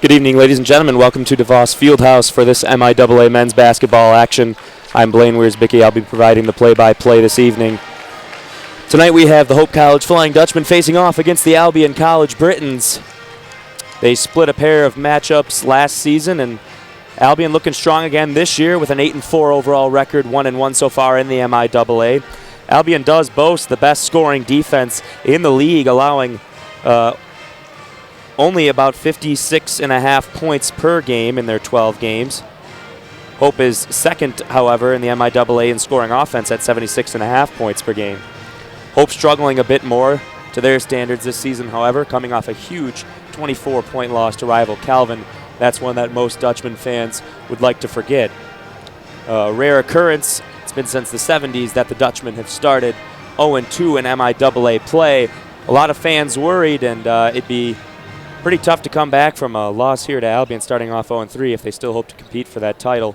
Good evening, ladies and gentlemen. Welcome to DeVos Fieldhouse for this MIAA men's basketball action. I'm Blaine Wiersbicky. I'll be providing the play-by-play this evening. Tonight we have the Hope College Flying Dutchmen facing off against the Albion College Britons. They split a pair of matchups last season, and Albion looking strong again this year with an 8-4 overall record, 1-1 so far in the MIAA. Albion does boast the best scoring defense in the league, allowing only about 56.5 points per game in their 12 games. Hope is second, however, in the MIAA in scoring offense at 76.5 points per game. Hope struggling a bit more to their standards this season, however, coming off a huge 24-point loss to rival Calvin. That's one that most Dutchman fans would like to forget. A rare occurrence, it's been since the 70s that the Dutchmen have started 0-2 in MIAA play. A lot of fans worried, and it'd be pretty tough to come back from a loss here to Albion starting off 0-3 if they still hope to compete for that title.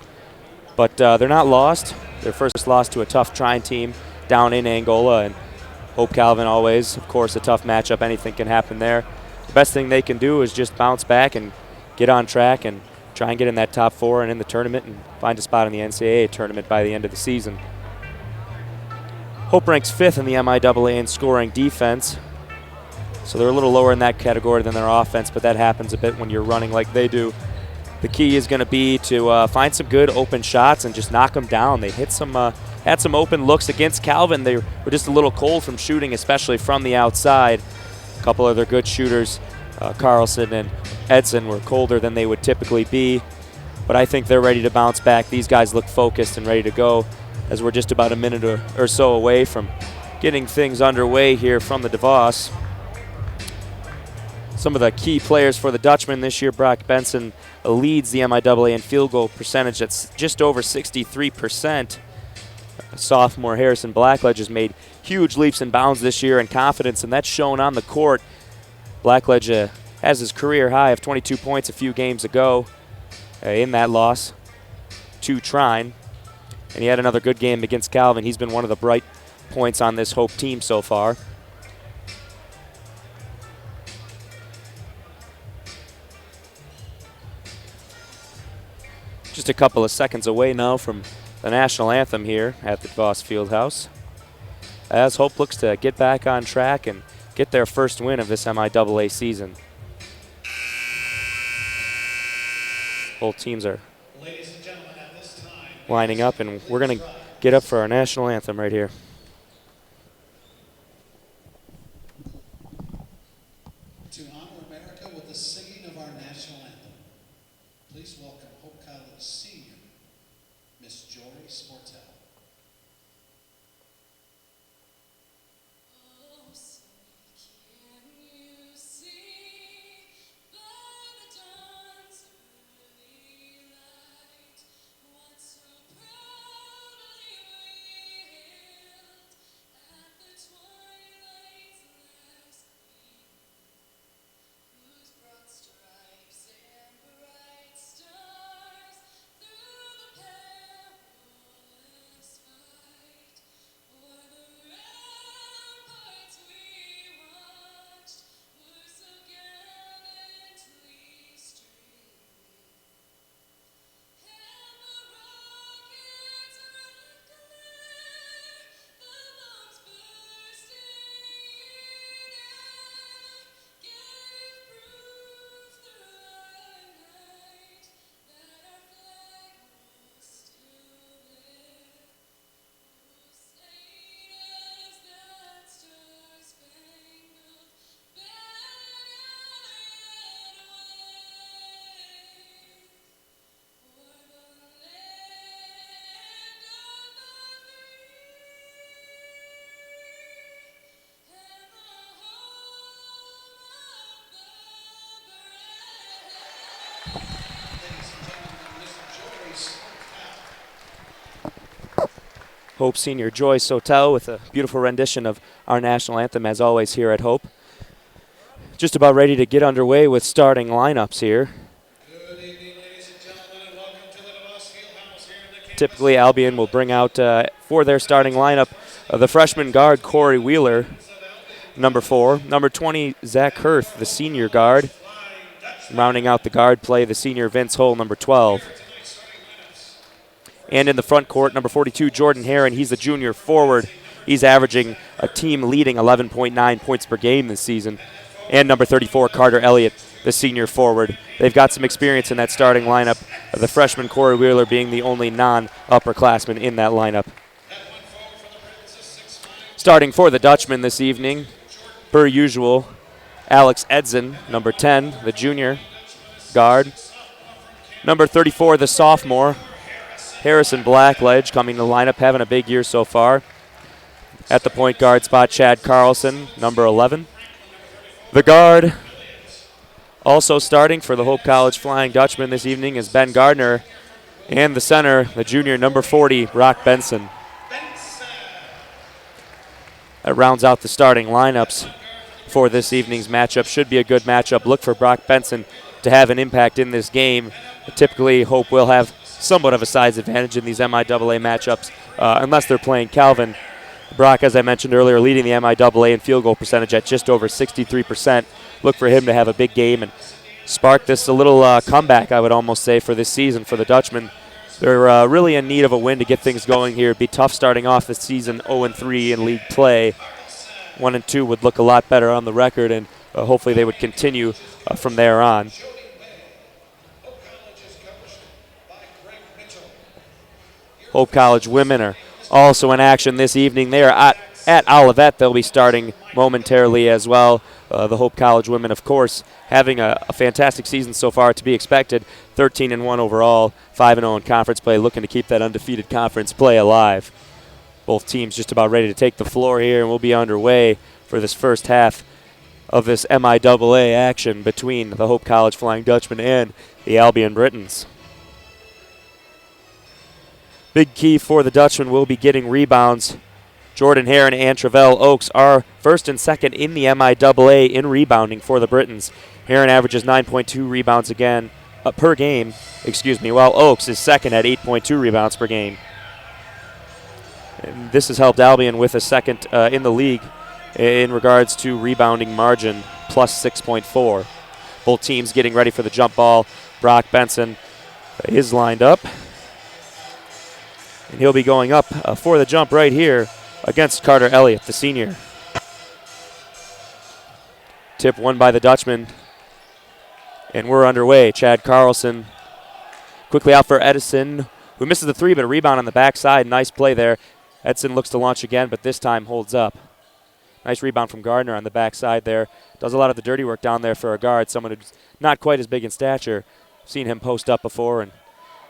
But they're not lost. Their first loss to a tough Trine team down in Angola, and Hope Calvin always, of course, a tough matchup. Anything can happen there. The best thing they can do is just bounce back and get on track and try and get in that top four and in the tournament and find a spot in the NCAA tournament by the end of the season. Hope ranks 5th in the MIAA in scoring defense. So they're a little lower in that category than their offense, but that happens a bit when you're running like they do. The key is going to be to find some good open shots and just knock them down. They had some open looks against Calvin. They were just a little cold from shooting, especially from the outside. A couple of their good shooters, Carlson and Edson, were colder than they would typically be. But I think they're ready to bounce back. These guys look focused and ready to go, as we're just about a minute or so away from getting things underway here from the DeVos. Some of the key players for the Dutchmen this year: Brock Benson leads the MIAA in field goal percentage at just over 63%. Sophomore Harrison Blackledge has made huge leaps and bounds this year in confidence, and that's shown on the court. Blackledge has his career high of 22 points a few games ago in that loss to Trine, and he had another good game against Calvin. He's been one of the bright points on this Hope team so far. Just a couple of seconds away now from the national anthem here at the DeVos Fieldhouse, as Hope looks to get back on track and get their first win of this MIAA season. Both teams are lining up, and we're going to get up for our national anthem right here. To honor America with the singing of our national anthem, please welcome Hope College Senior, Miss Joy Sportel. Hope Senior Joy Sotel with a beautiful rendition of our national anthem, as always, here at Hope. Just about ready to get underway with starting lineups here. Good evening, ladies and gentlemen, and welcome to the DeVos Fieldhouse here in the campus. Typically, Albion will bring out for their starting lineup the freshman guard Corey Wheeler, number 4, number 20 Zach Hirth, the senior guard, Rounding out the guard play, the senior Vince Hull, number 12. And in the front court, number 42, Jordan Herron. He's a junior forward. He's averaging a team-leading 11.9 points per game this season. And number 34, Carter Elliott, the senior forward. They've got some experience in that starting lineup, the freshman Corey Wheeler being the only non-upperclassman in that lineup. Starting for the Dutchman this evening, per usual, Alex Edson, number 10, the junior guard. Number 34, the sophomore, Harrison Blackledge, coming to the lineup, having a big year so far. At the point guard spot, Chad Carlson, number 11. The guard, also starting for the Hope College Flying Dutchman this evening, is Ben Gardner. And the center, the junior, number 40, Brock Benson. That rounds out the starting lineups for this evening's matchup. Should be a good matchup. Look for Brock Benson to have an impact in this game. Typically, Hope will have somewhat of a size advantage in these MIAA matchups, unless they're playing Calvin. Brock, as I mentioned earlier, leading the MIAA in field goal percentage at just over 63%. Look for him to have a big game and spark this a little comeback, I would almost say, for this season for the Dutchmen. They're really in need of a win to get things going here. It'd be tough starting off the season 0-3 in league play. 1-2 would look a lot better on the record, and hopefully they would continue from there on. Hope College women are also in action this evening. They are at Olivet. They'll be starting momentarily as well. The Hope College women, of course, having a fantastic season so far, to be expected. 13-1 overall, 5-0 in conference play, looking to keep that undefeated conference play alive. Both teams just about ready to take the floor here, and we'll be underway for this first half of this MIAA action between the Hope College Flying Dutchmen and the Albion Britons. Big key for the Dutchmen will be getting rebounds. Jordan Herron and Travell Oaks are first and second in the MIAA in rebounding for the Britons. Herron averages 9.2 rebounds per game, while Oaks is second at 8.2 rebounds per game. And this has helped Albion with a second in the league in regards to rebounding margin, plus 6.4. Both teams getting ready for the jump ball. Brock Benson is lined up. And he'll be going up for the jump right here against Carter Elliott, the senior. Tip won by the Dutchman. And we're underway. Chad Carlson quickly out for Edison, who misses the three, but a rebound on the backside. Nice play there. Edson looks to launch again, but this time holds up. Nice rebound from Gardner on the backside there. Does a lot of the dirty work down there for a guard, someone who's not quite as big in stature. Seen him post up before. And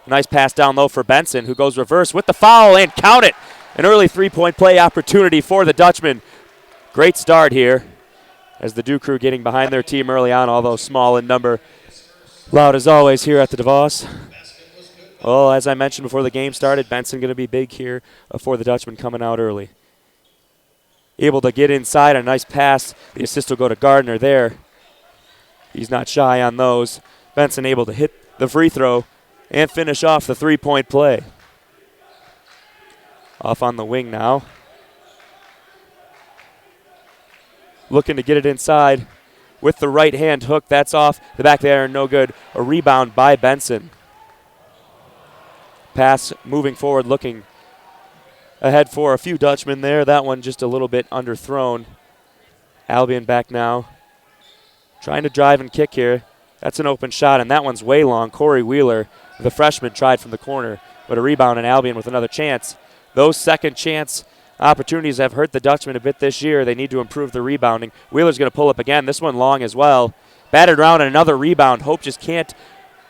nice pass down low for Benson, who goes reverse with the foul, and count it. An early three-point play opportunity for the Dutchmen. Great start here as the Dew Crew getting behind their team early on, although small in number. Loud as always here at the DeVos. Well, as I mentioned before the game started, Benson going to be big here for the Dutchman coming out early. Able to get inside, a nice pass. The assist will go to Gardner there. He's not shy on those. Benson able to hit the free throw and finish off the three-point play. Off on the wing now. Looking to get it inside with the right hand hook. That's off the back there and no good. A rebound by Benson. Pass moving forward, looking ahead for a few Dutchmen there. That one just a little bit underthrown. Albion back now. Trying to drive and kick here. That's an open shot, and that one's way long. Corey Wheeler, the freshman, tried from the corner, but a rebound, and Albion with another chance. Those second chance opportunities have hurt the Dutchmen a bit this year. They need to improve the rebounding. Wheeler's going to pull up again. This one long as well. Batted around and another rebound. Hope just can't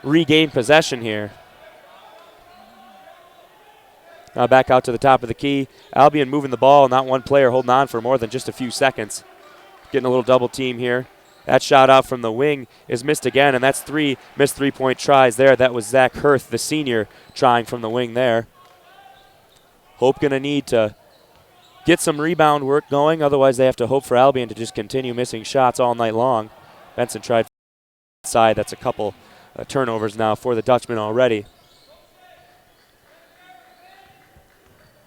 regain possession here. Now back out to the top of the key. Albion moving the ball, not one player holding on for more than just a few seconds. Getting a little double team here. That shot out from the wing is missed again, and that's three missed three-point tries there. That was Zach Hirth, the senior, trying from the wing there. Hope going to need to get some rebound work going. Otherwise, they have to hope for Albion to just continue missing shots all night long. Benson tried side. That's a couple turnovers now for the Dutchmen already.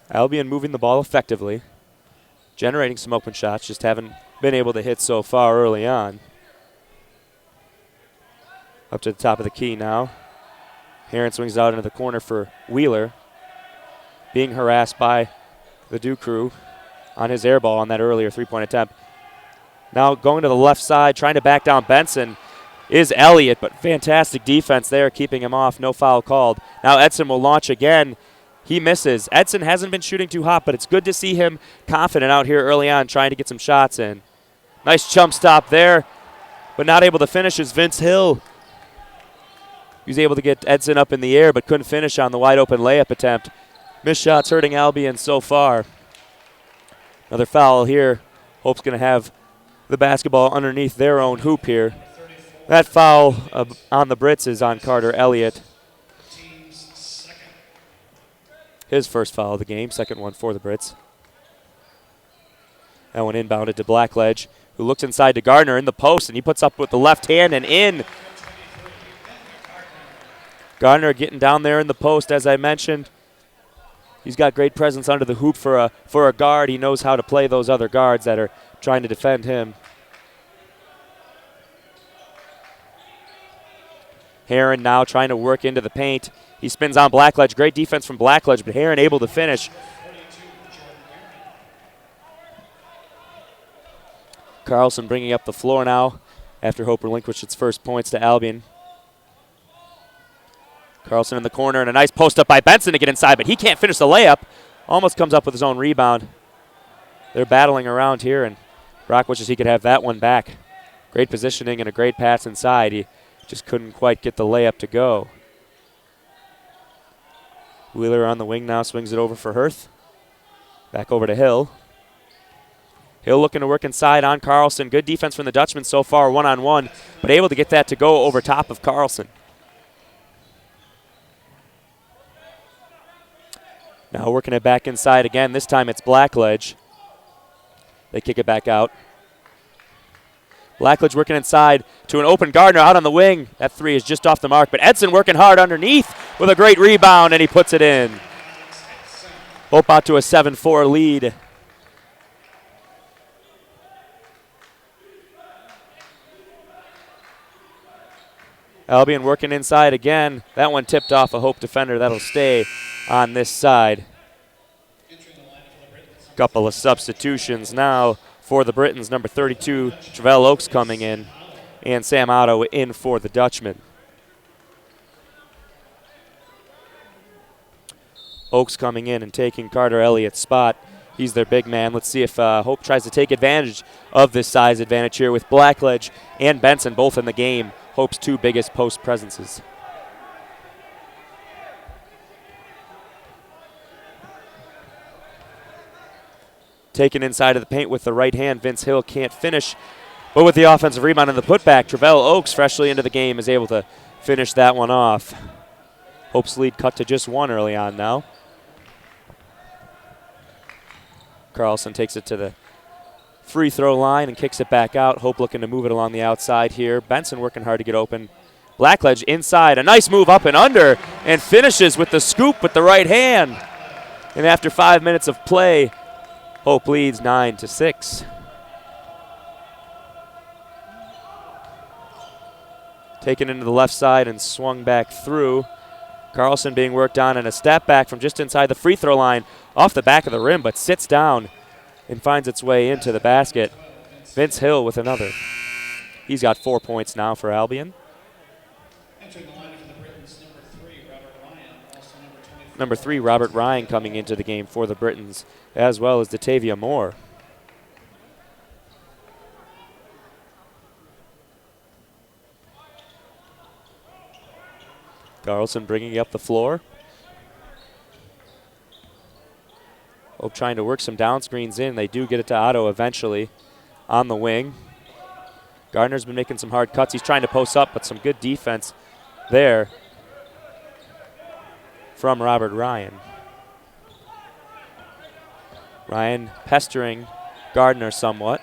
Albion moving the ball effectively, generating some open shots, just haven't been able to hit so far early on. Up to the top of the key now. Heron swings out into the corner for Wheeler. Being harassed by the Duke crew on his air ball on that earlier three-point attempt. Now going to the left side, trying to back down Benson is Elliott, but fantastic defense there, keeping him off. No foul called. Now Edson will launch again. He misses. Edson hasn't been shooting too hot, but it's good to see him confident out here early on, trying to get some shots in. Nice jump stop there, but not able to finish is Vince Hill. He was able to get Edson up in the air, but couldn't finish on the wide-open layup attempt. Missed shots hurting Albion so far. Another foul here. Hope's going to have the basketball underneath their own hoop here. That foul on the Brits is on Carter Elliott. His first foul of the game, second one for the Brits. That one inbounded to Blackledge, who looks inside to Gardner in the post, and he puts up with the left hand and in. Gardner getting down there in the post, as I mentioned. He's got great presence under the hoop for a guard. He knows how to play those other guards that are trying to defend him. Heron now trying to work into the paint. He spins on Blackledge. Great defense from Blackledge, but Heron able to finish. Carlson bringing up the floor now after Hope relinquished its first points to Albion. Carlson in the corner, and a nice post up by Benson to get inside, but he can't finish the layup. Almost comes up with his own rebound. They're battling around here, and Brock wishes he could have that one back. Great positioning and a great pass inside. He just couldn't quite get the layup to go. Wheeler on the wing now, swings it over for Hirth. Back over to Hill. Hill looking to work inside on Carlson. Good defense from the Dutchman so far, one-on-one, but able to get that to go over top of Carlson. Now working it back inside again. This time it's Blackledge. They kick it back out. Blackledge working inside to an open Gardner out on the wing. That three is just off the mark, but Edson working hard underneath with a great rebound, and he puts it in. Hope out to a 7-4 lead. Albion working inside again. That one tipped off a Hope defender. That'll stay on this side. Couple of substitutions now for the Britons. Number 32, Travell Oaks coming in, and Sam Otto in for the Dutchman. Oaks coming in and taking Carter Elliott's spot. He's their big man. Let's see if Hope tries to take advantage of this size advantage here with Blackledge and Benson both in the game. Hope's two biggest post presences. Taken inside of the paint with the right hand. Vince Hill can't finish, but with the offensive rebound and the putback, Travell Oaks, freshly into the game, is able to finish that one off. Hope's lead cut to just one early on now. Carlson takes it to the free throw line and kicks it back out. Hope looking to move it along the outside here. Benson working hard to get open. Blackledge inside. A nice move up and under, and finishes with the scoop with the right hand. And after 5 minutes of play, Hope leads 9-6. Taken into the left side and swung back through. Carlson being worked on, and a step back from just inside the free throw line off the back of the rim, but sits down and finds its way into the basket. Vince Hill with another. He's got 4 points now for Albion. Number 3, Robert Ryan coming into the game for the Britons, as well as Datavia Moore. Carlson bringing up the floor. Hope trying to work some down screens in. They do get it to Otto eventually on the wing. Gardner's been making some hard cuts. He's trying to post up, but some good defense there from Robert Ryan. Ryan pestering Gardner somewhat.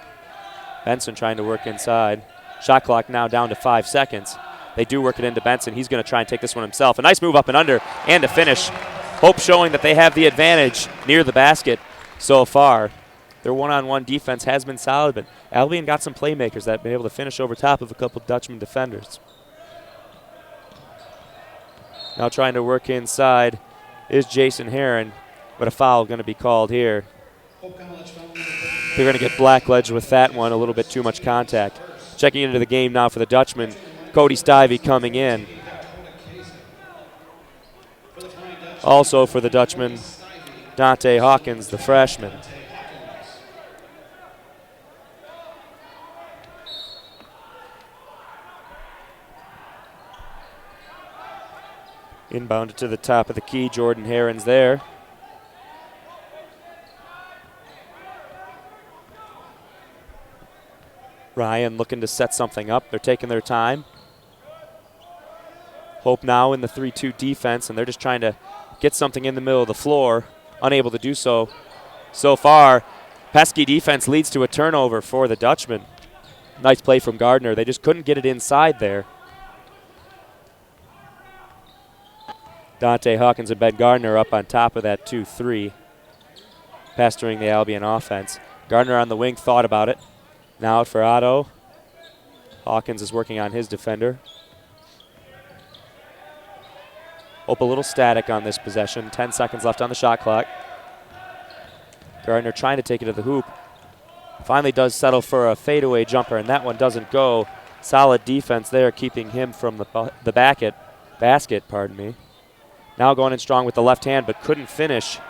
Benson trying to work inside. Shot clock now down to 5 seconds. They do work it into Benson. He's going to try and take this one himself. A nice move up and under and a finish. Hope showing that they have the advantage near the basket so far. Their one-on-one defense has been solid, but Albion got some playmakers that have been able to finish over top of a couple Dutchman defenders. Now trying to work inside is Jason Herron, but a foul going to be called here. They're going to get blackledged with that one, a little bit too much contact. Checking into the game now for the Dutchman, Cody Stivey coming in. Also for the Dutchman, Dante Hawkins, the freshman. Inbounded to the top of the key, Jordan Herron's there. Ryan looking to set something up. They're taking their time. Hope now in the 3-2 defense, and they're just trying to get something in the middle of the floor. Unable to do so. So far, pesky defense leads to a turnover for the Dutchman. Nice play from Gardner. They just couldn't get it inside there. Dante Hawkins and Ben Gardner up on top of that 2-3. Pastoring the Albion offense. Gardner on the wing thought about it. Now out for Otto. Hawkins is working on his defender. Hope a little static on this possession. 10 seconds left on the shot clock. Gardner trying to take it to the hoop. Finally does settle for a fadeaway jumper, and that one doesn't go. Solid defense there, keeping him from the basket. Now going in strong with the left hand, but couldn't finish.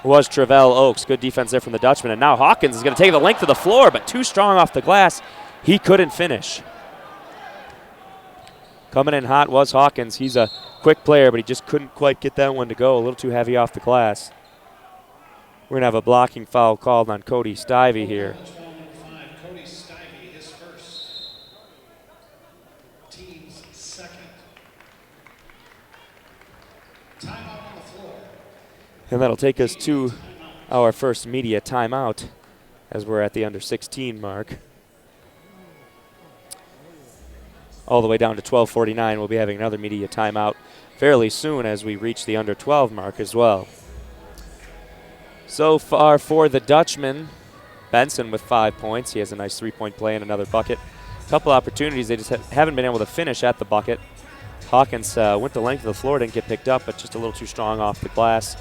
Was Travell Oaks. Good defense there from the Dutchman. And now Hawkins is going to take the length of the floor, but too strong off the glass. He couldn't finish. Coming in hot was Hawkins. He's a quick player, but he just couldn't quite get that one to go. A little too heavy off the glass. We're going to have a blocking foul called on Cody Stivey here. Cody Stivey, his first. Team's second. Timeout on the floor. And that'll take us to our first media timeout as we're at the under 16 mark. All the way down to 12:49. We'll be having another media timeout fairly soon as we reach the under 12 mark as well. So far for the Dutchman, Benson with 5 points. He has a nice 3-point play and another bucket. A couple opportunities. They just haven't been able to finish at the bucket. Hawkins went the length of the floor, didn't get picked up, but just a little too strong off the glass.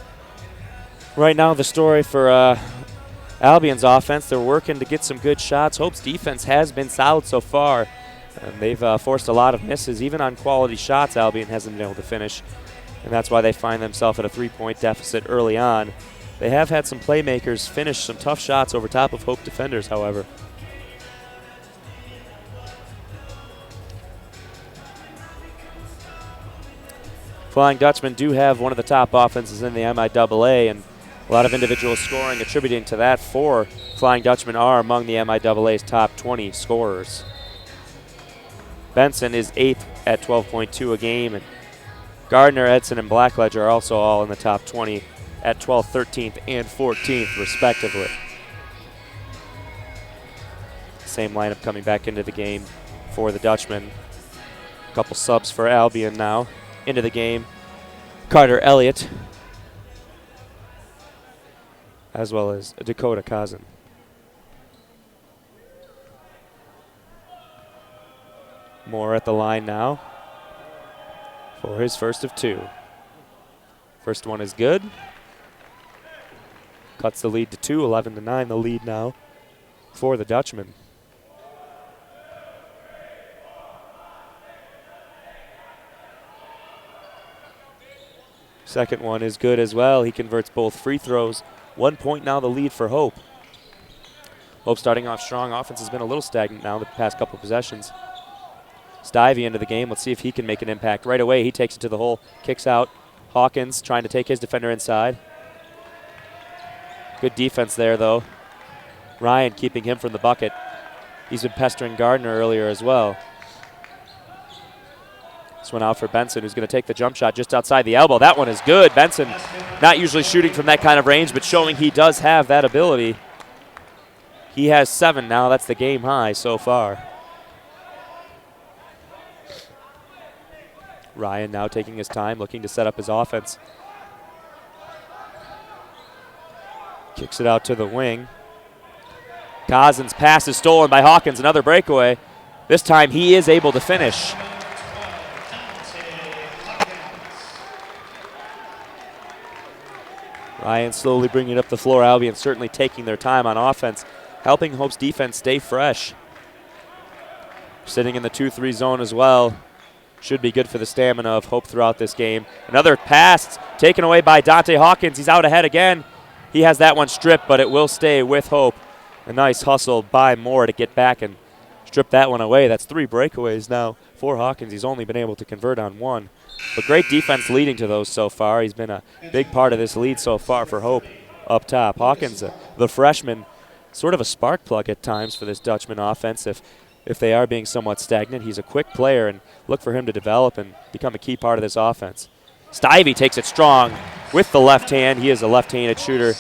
Right now the story for Albion's offense, they're working to get some good shots. Hope's defense has been solid so far. And they've forced a lot of misses. Even on quality shots, Albion hasn't been able to finish. And that's why they find themselves at a 3-point deficit early on. They have had some playmakers finish some tough shots over top of Hope defenders, however. Flying Dutchmen do have one of the top offenses in the MIAA, and a lot of individual scoring attributing to that for Flying Dutchmen are among the MIAA's top 20 scorers. Benson is 8th at 12.2 a game, and Gardner, Edson, and Blackledge are also all in the top 20 at 12th, 13th, and 14th, respectively. Same lineup coming back into the game for the Dutchmen. A couple subs for Albion now into the game. Carter Elliott, as well as Dakota Kazan. Moore at the line now for his first of 2. First one is good. Cuts the lead to 2, 11-9, the lead now for the Dutchman. Second one is good as well. He converts both free throws. 1 point now the lead for Hope. Hope starting off strong. Offense has been a little stagnant now the past couple possessions. Stivey into the game. Let's see if he can make an impact. Right away, he takes it to the hole, kicks out. Hawkins trying to take his defender inside. Good defense there, though. Ryan keeping him from the bucket. He's been pestering Gardner earlier as well. This one out for Benson, who's going to take the jump shot just outside the elbow. That one is good. Benson not usually shooting from that kind of range, but showing he does have that ability. He has 7 now. That's the game high so far. Ryan now taking his time, looking to set up his offense. Kicks it out to the wing. Kazan's pass is stolen by Hawkins, another breakaway. This time he is able to finish. Ryan slowly bringing it up the floor. Albion certainly taking their time on offense, helping Hope's defense stay fresh. Sitting in the 2-3 zone as well. Should be good for the stamina of Hope throughout this game. Another pass taken away by Dante Hawkins. He's out ahead again. He has that one stripped, but it will stay with Hope. A nice hustle by Moore to get back and strip that one away. That's 3 breakaways now for Hawkins. He's only been able to convert on 1. But great defense leading to those so far. He's been a big part of this lead so far for Hope up top. Hawkins, the freshman, sort of a spark plug at times for this Dutchman offense. If they are being somewhat stagnant, he's a quick player, and look for him to develop and become a key part of this offense. Stivey takes it strong with the left hand. He is a left-handed shooter,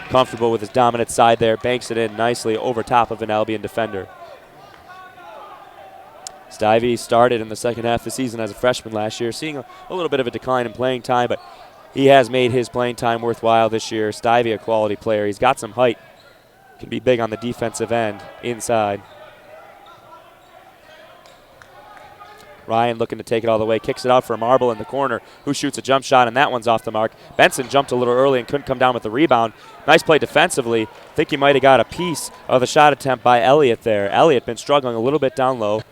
comfortable with his dominant side there, banks it in nicely over top of an Albion defender. Stivey started in the second half of the season as a freshman last year, seeing a little bit of a decline in playing time, but he has made his playing time worthwhile this year. Stivey, a quality player. He's got some height, can be big on the defensive end inside. Ryan looking to take it all the way, kicks it out for Marble in the corner, who shoots a jump shot, and that one's off the mark. Benson jumped a little early and couldn't come down with the rebound. Nice play defensively. I think he might have got a piece of the shot attempt by Elliott there. Elliott been struggling a little bit down low.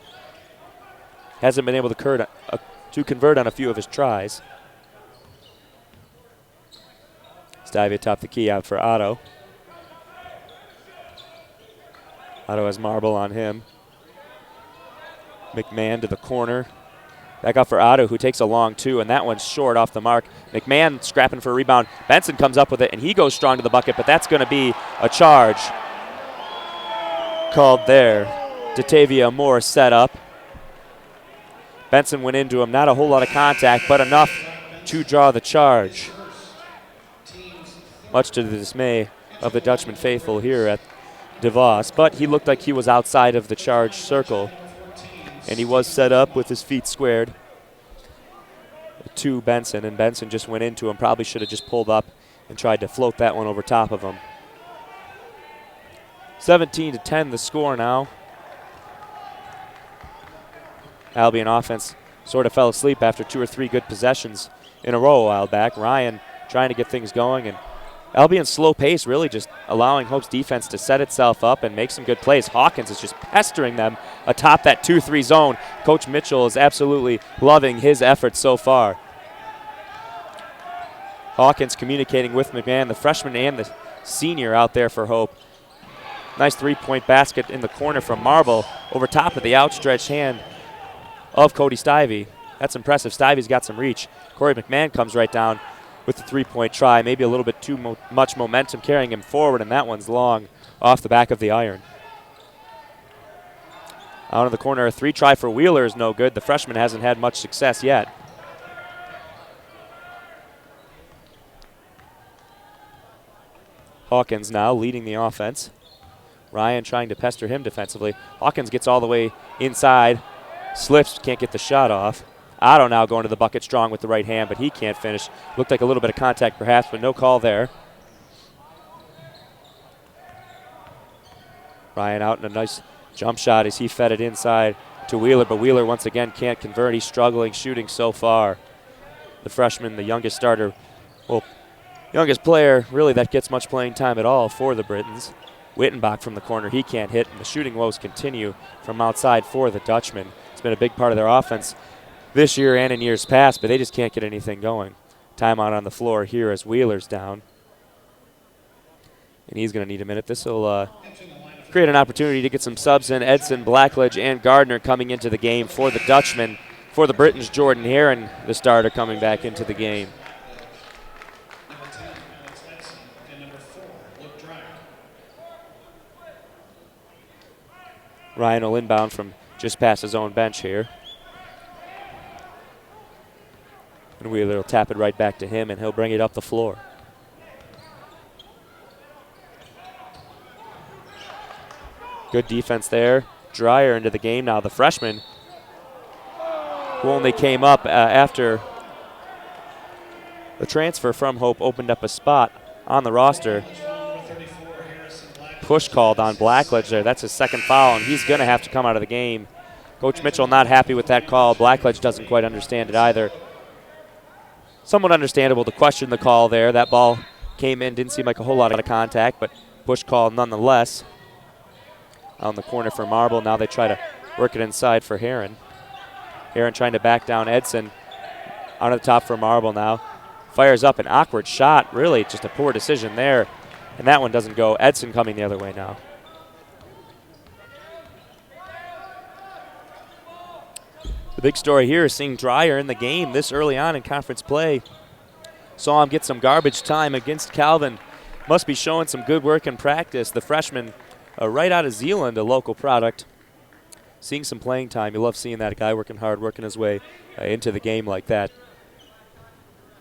Hasn't been able to convert on a few of his tries. Stivey atop the key out for Otto. Otto has Marble on him. McMahon to the corner. Back out for Otto, who takes a long 2, and that one's short off the mark. McMahon scrapping for a rebound. Benson comes up with it, and he goes strong to the bucket, but that's going to be a charge called there. Datavia Moore set up. Benson went into him. Not a whole lot of contact, but enough to draw the charge. Much to the dismay of the Dutchman faithful here at DeVos, but he looked like he was outside of the charge circle. And he was set up with his feet squared to Benson, and Benson just went into him. Probably should have just pulled up and tried to float that one over top of him. 17-10 the score now. Albion offense sort of fell asleep after 2 or 3 good possessions in a row a while back. Ryan trying to get things going, and Albion's slow pace really just allowing Hope's defense to set itself up and make some good plays. Hawkins is just pestering them atop that 2-3 zone. Coach Mitchell is absolutely loving his efforts so far. Hawkins communicating with McMahon, the freshman and the senior out there for Hope. Nice 3-point basket in the corner from Marble over top of the outstretched hand of Cody Stivey. That's impressive. Stivey's got some reach. Corey McMahon comes right down with the 3-point try. Maybe a little bit too much momentum carrying him forward, and that one's long off the back of the iron. Out in the corner, a 3 try for Wheeler is no good. The freshman hasn't had much success yet. Hawkins now leading the offense. Ryan trying to pester him defensively. Hawkins gets all the way inside, slips, can't get the shot off. Otto now going to the bucket strong with the right hand, but he can't finish. Looked like a little bit of contact perhaps, but no call there. Ryan out in a nice jump shot as he fed it inside to Wheeler, but Wheeler once again can't convert. He's struggling shooting so far. The freshman, the youngest starter, well, youngest player really that gets much playing time at all for the Britons. Wittenbach from the corner, he can't hit, and the shooting woes continue from outside for the Dutchman. It's been a big part of their offense this year and in years past, but they just can't get anything going. Timeout on the floor here as Wheeler's down. And he's going to need a minute. This will create an opportunity to get some subs in. Edson, Blackledge, and Gardner coming into the game for the Dutchman. For the Britons, Jordan Heron, the starter, coming back into the game. Number 10, Alex Edson, and number 4, Luke Dreyer. Ryan will inbound from just past his own bench here. And Wheeler will tap it right back to him, and he'll bring it up the floor. Good defense there. Dreyer into the game now. The freshman, who only came up after the transfer from Hope, opened up a spot on the roster. Push called on Blackledge there. That's his second foul, and he's going to have to come out of the game. Coach Mitchell not happy with that call. Blackledge doesn't quite understand it either. Somewhat understandable to question the call there. That ball came in, didn't seem like a whole lot of contact, but push call nonetheless. On the corner for Marble, now they try to work it inside for Heron. Heron trying to back down Edson. On the top for Marble now. Fires up an awkward shot, really just a poor decision there. And that one doesn't go. Edson coming the other way now. The big story here is seeing Dreyer in the game this early on in conference play. Saw him get some garbage time against Calvin. Must be showing some good work in practice. The freshman right out of Zeeland, a local product. Seeing some playing time. You love seeing that guy working hard, working his way into the game like that.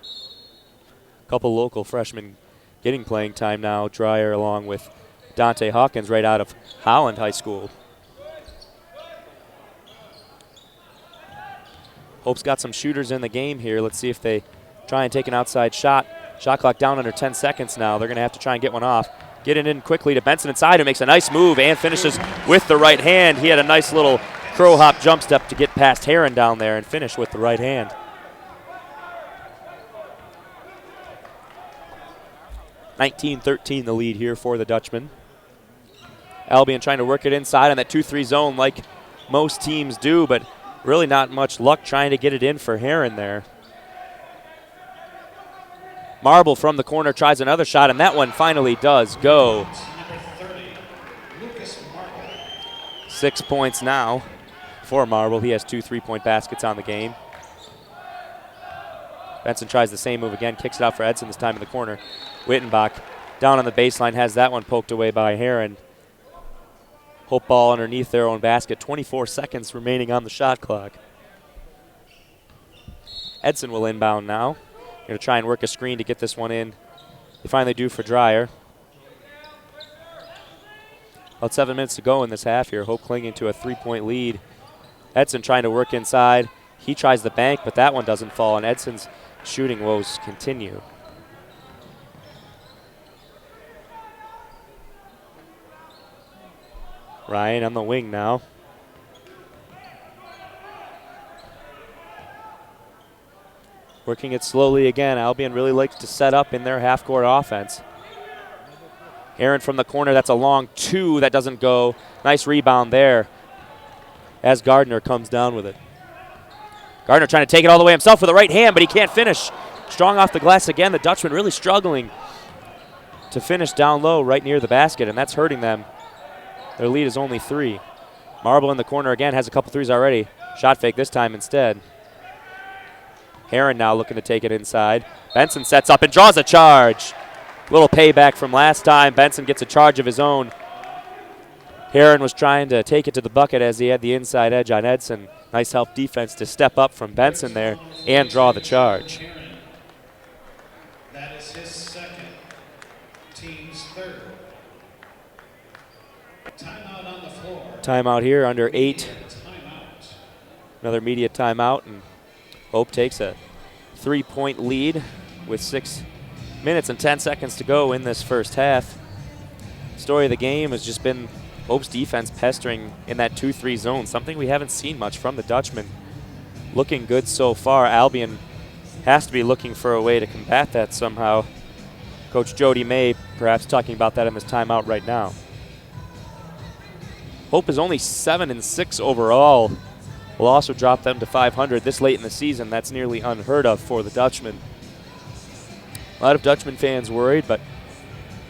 A couple local freshmen getting playing time now. Dreyer along with Dante Hawkins right out of Holland High School. Hope's got some shooters in the game here. Let's see if they try and take an outside shot. Shot clock down under 10 seconds now. They're going to have to try and get one off. Get it in quickly to Benson inside, who makes a nice move and finishes with the right hand. He had a nice little crow hop jump step to get past Heron down there and finish with the right hand. (19-13) the lead here for the Dutchman. Albion trying to work it inside on that 2-3 zone like most teams do, but really not much luck trying to get it in for Heron there. Marble from the corner tries another shot, and that one finally does go. 6 points now for Marble. He has 2 3-point baskets on the game. Benson tries the same move again, kicks it out for Edson, this time in the corner. Wittenbach down on the baseline, has that one poked away by Heron. Hope ball underneath their own basket. 24 seconds remaining on the shot clock. Edson will inbound now. Going to try and work a screen to get this one in. They finally do for Dreyer. About 7 minutes to go in this half here. Hope clinging to a 3-point lead. Edson trying to work inside. He tries the bank, but that one doesn't fall, and Edson's shooting woes continue. Ryan on the wing now. Working it slowly again. Albion really likes to set up in their half-court offense. Aaron from the corner, that's a long 2 that doesn't go. Nice rebound there as Gardner comes down with it. Gardner trying to take it all the way himself with the right hand, but he can't finish. Strong off the glass again. The Dutchman really struggling to finish down low right near the basket, and that's hurting them. Their lead is only 3. Marble in the corner again, has a couple threes already. Shot fake this time instead. Heron now looking to take it inside. Benson sets up and draws a charge. Little payback from last time. Benson gets a charge of his own. Heron was trying to take it to the bucket as he had the inside edge on Edson. Nice help defense to step up from Benson there and draw the charge. That is his second, team's third. Timeout on the floor. Timeout here, under 8. Timeout. Another media timeout, and Hope takes a 3-point lead with 6 minutes and 10 seconds to go in this first half. Story of the game has just been Hope's defense pestering in that 2-3 zone, something we haven't seen much from the Dutchman. Looking good so far. Albion has to be looking for a way to combat that somehow. Coach Jody May perhaps talking about that in this timeout right now. Hope is only 7-6 overall. Will also drop them to 500 this late in the season. That's nearly unheard of for the Dutchman. A lot of Dutchman fans worried, but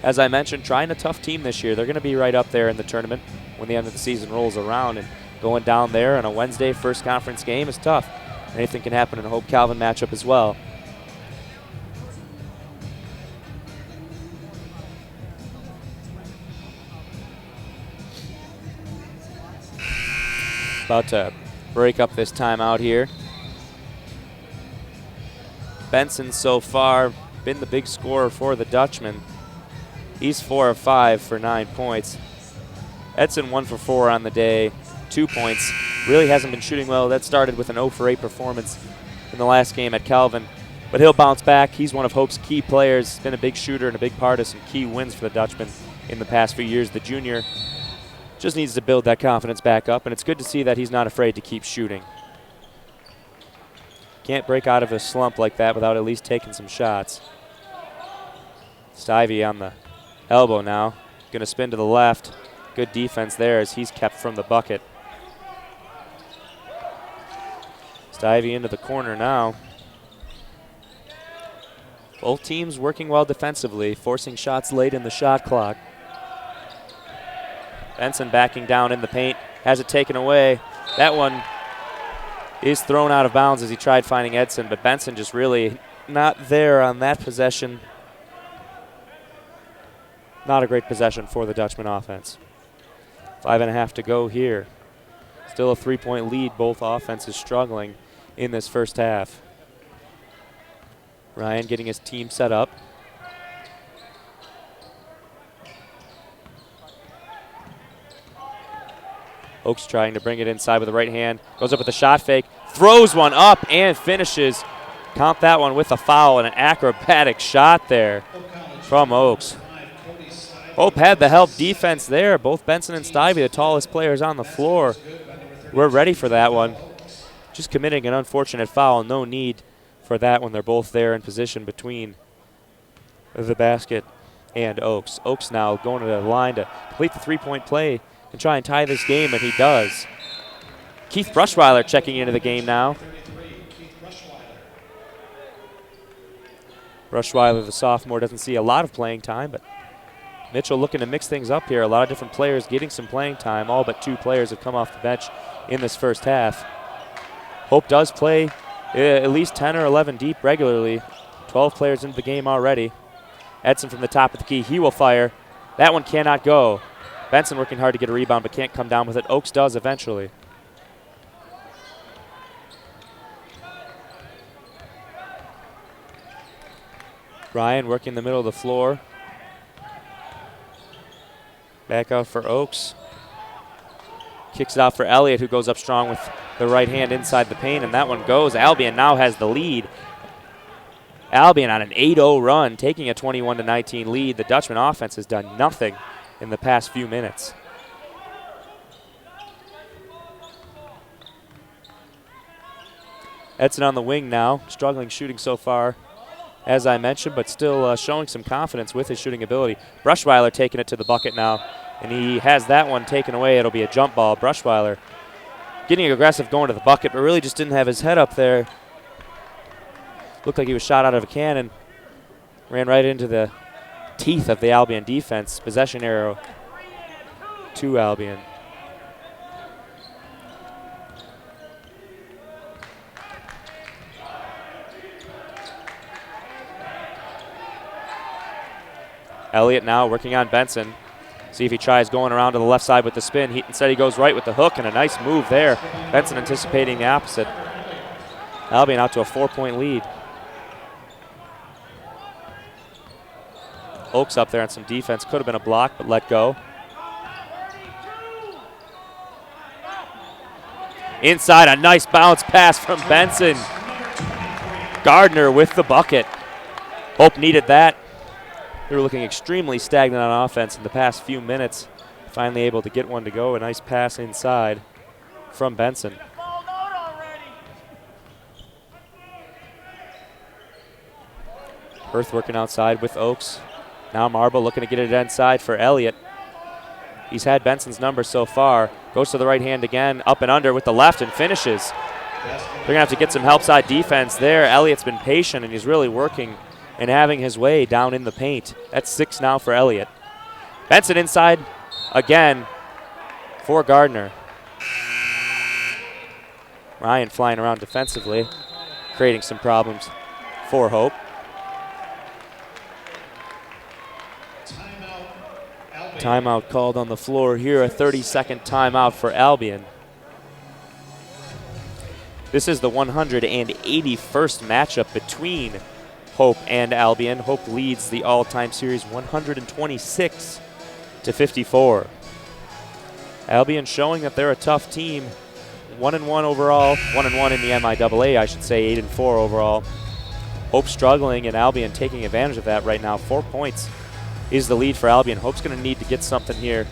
as I mentioned, trying a tough team this year. They're going to be right up there in the tournament when the end of the season rolls around, and going down there on a Wednesday first conference game is tough. Anything can happen in a Hope Calvin matchup as well. About to break up this timeout here. Benson so far been the big scorer for the Dutchman. He's 4 of 5 for 9 points. Edson 1 for 4 on the day, 2 points. Really hasn't been shooting well. That started with an 0 for 8 performance in the last game at Calvin. But he'll bounce back. He's one of Hope's key players. Been a big shooter and a big part of some key wins for the Dutchman in the past few years. The junior just needs to build that confidence back up, and it's good to see that he's not afraid to keep shooting. Can't break out of a slump like that without at least taking some shots. Stivey on the elbow now. Going to spin to the left. Good defense there as he's kept from the bucket. Stivey into the corner now. Both teams working well defensively, forcing shots late in the shot clock. Benson backing down in the paint, has it taken away. That one is thrown out of bounds as he tried finding Edson, but Benson just really not there on that possession. Not a great possession for the Dutchman offense. 5.5 to go here. Still a 3-point lead. Both offenses struggling in this first half. Ryan getting his team set up. Oaks trying to bring it inside with the right hand. Goes up with a shot fake. Throws one up and finishes. Count that one with a foul and an acrobatic shot there from Oaks. Hope had the help defense there. Both Benson and Stivey, the tallest players on the floor, were ready for that one. Just committing an unfortunate foul. No need for that when they're both there in position between the basket and Oaks. Oaks now going to the line to complete the three-point play and try and tie this game, and he does. Keith Brushweiler checking into the game now. Brushweiler, the sophomore, doesn't see a lot of playing time, but Mitchell looking to mix things up here. A lot of different players getting some playing time. All but 2 players have come off the bench in this first half. Hope does play at least 10 or 11 deep regularly. 12 players into the game already. Edson from the top of the key. He will fire. That one cannot go. Benson working hard to get a rebound but can't come down with it. Oaks does eventually. Ryan working the middle of the floor. Back out for Oaks. Kicks it out for Elliott, who goes up strong with the right hand inside the paint, and that one goes. Albion now has the lead. Albion on an 8-0 run, taking a 21-19 lead. The Dutchman offense has done nothing in the past few minutes. Edson on the wing now, struggling shooting so far, as I mentioned, but still showing some confidence with his shooting ability. Brushweiler taking it to the bucket now, and he has that one taken away. It'll be a jump ball. Brushweiler getting aggressive going to the bucket, but really just didn't have his head up there. Looked like he was shot out of a cannon. Ran right into the teeth of the Albion defense. Possession arrow to Albion. Elliott now working on Benson. See if he tries going around to the left side with the spin. Instead he goes right with the hook, and a nice move there. Benson anticipating the opposite. Albion out to a 4-point lead. Oaks up there on some defense. Could have been a block, but let go. Inside, a nice bounce pass from Benson. Gardner with the bucket. Hope needed that. They were looking extremely stagnant on offense in the past few minutes. Finally able to get one to go. A nice pass inside from Benson. Hurth working outside with Oaks. Now Marble looking to get it inside for Elliott. He's had Benson's number so far. Goes to the right hand again, up and under with the left and finishes. They're going to have to get some help side defense there. Elliott's been patient and he's really working and having his way down in the paint. That's 6 now for Elliott. Benson inside again for Gardner. Ryan flying around defensively, creating some problems for Hope. Timeout called on the floor here, a 30-second timeout for Albion. This is the 181st matchup between Hope and Albion. Hope leads the all-time series 126-54. Albion showing that they're a tough team. 1-1 overall, 1-1 in the MIAA, I should say, 8-4 overall. Hope struggling and Albion taking advantage of that right now. 4 points is the lead for Albion. Hope's going to need to get something here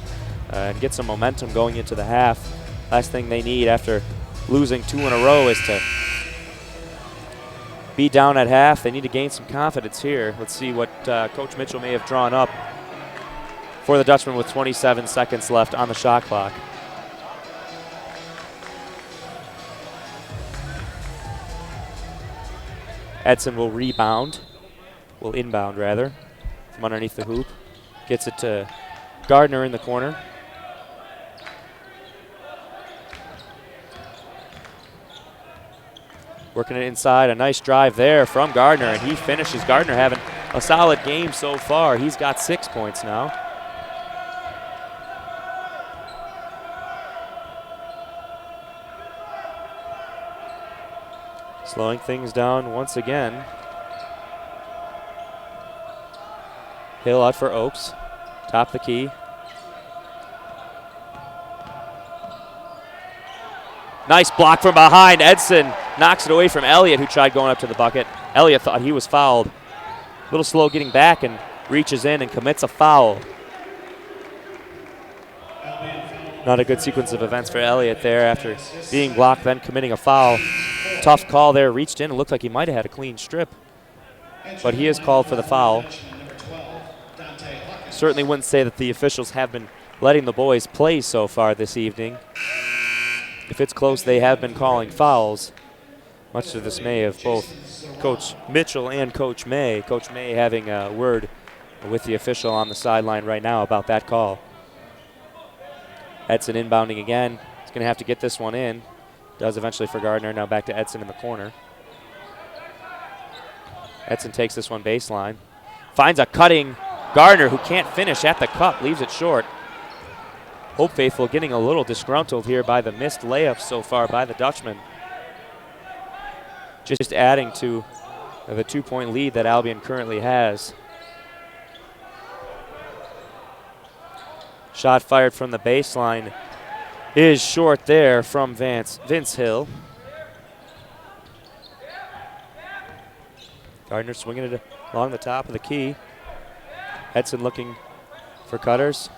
and get some momentum going into the half. Last thing they need after losing 2 in a row is to be down at half. They need to gain some confidence here. Let's see what Coach Mitchell may have drawn up for the Dutchman with 27 seconds left on the shot clock. Edson will inbound rather, from underneath the hoop. Gets it to Gardner in the corner. Working it inside, a nice drive there from Gardner, and he finishes. Gardner having a solid game so far. He's got 6 points now. Slowing things down once again. Hill out for Oaks. Top of the key. Nice block from behind. Edson knocks it away from Elliott, who tried going up to the bucket. Elliott thought he was fouled. A little slow getting back and reaches in and commits a foul. Not a good sequence of events for Elliott there after being blocked, then committing a foul. Tough call there. Reached in. It looked like he might have had a clean strip. But he is called for the foul. Certainly wouldn't say that the officials have been letting the boys play so far this evening. If it's close, they have been calling fouls, much to the dismay of both Coach Mitchell and Coach May. Coach May having a word with the official on the sideline right now about that call. Edson inbounding again. He's going to have to get this one in. Does eventually for Gardner. Now back to Edson in the corner. Edson takes this one baseline. Finds a cutting Gardner who can't finish at the cup. Leaves it short. Hope Faithful getting a little disgruntled here by the missed layups so far by the Dutchman. Just adding to the 2-point lead that Albion currently has. Shot fired from the baseline is short there from Vince Hill. Gardner swinging it along the top of the key. Edson looking for cutters.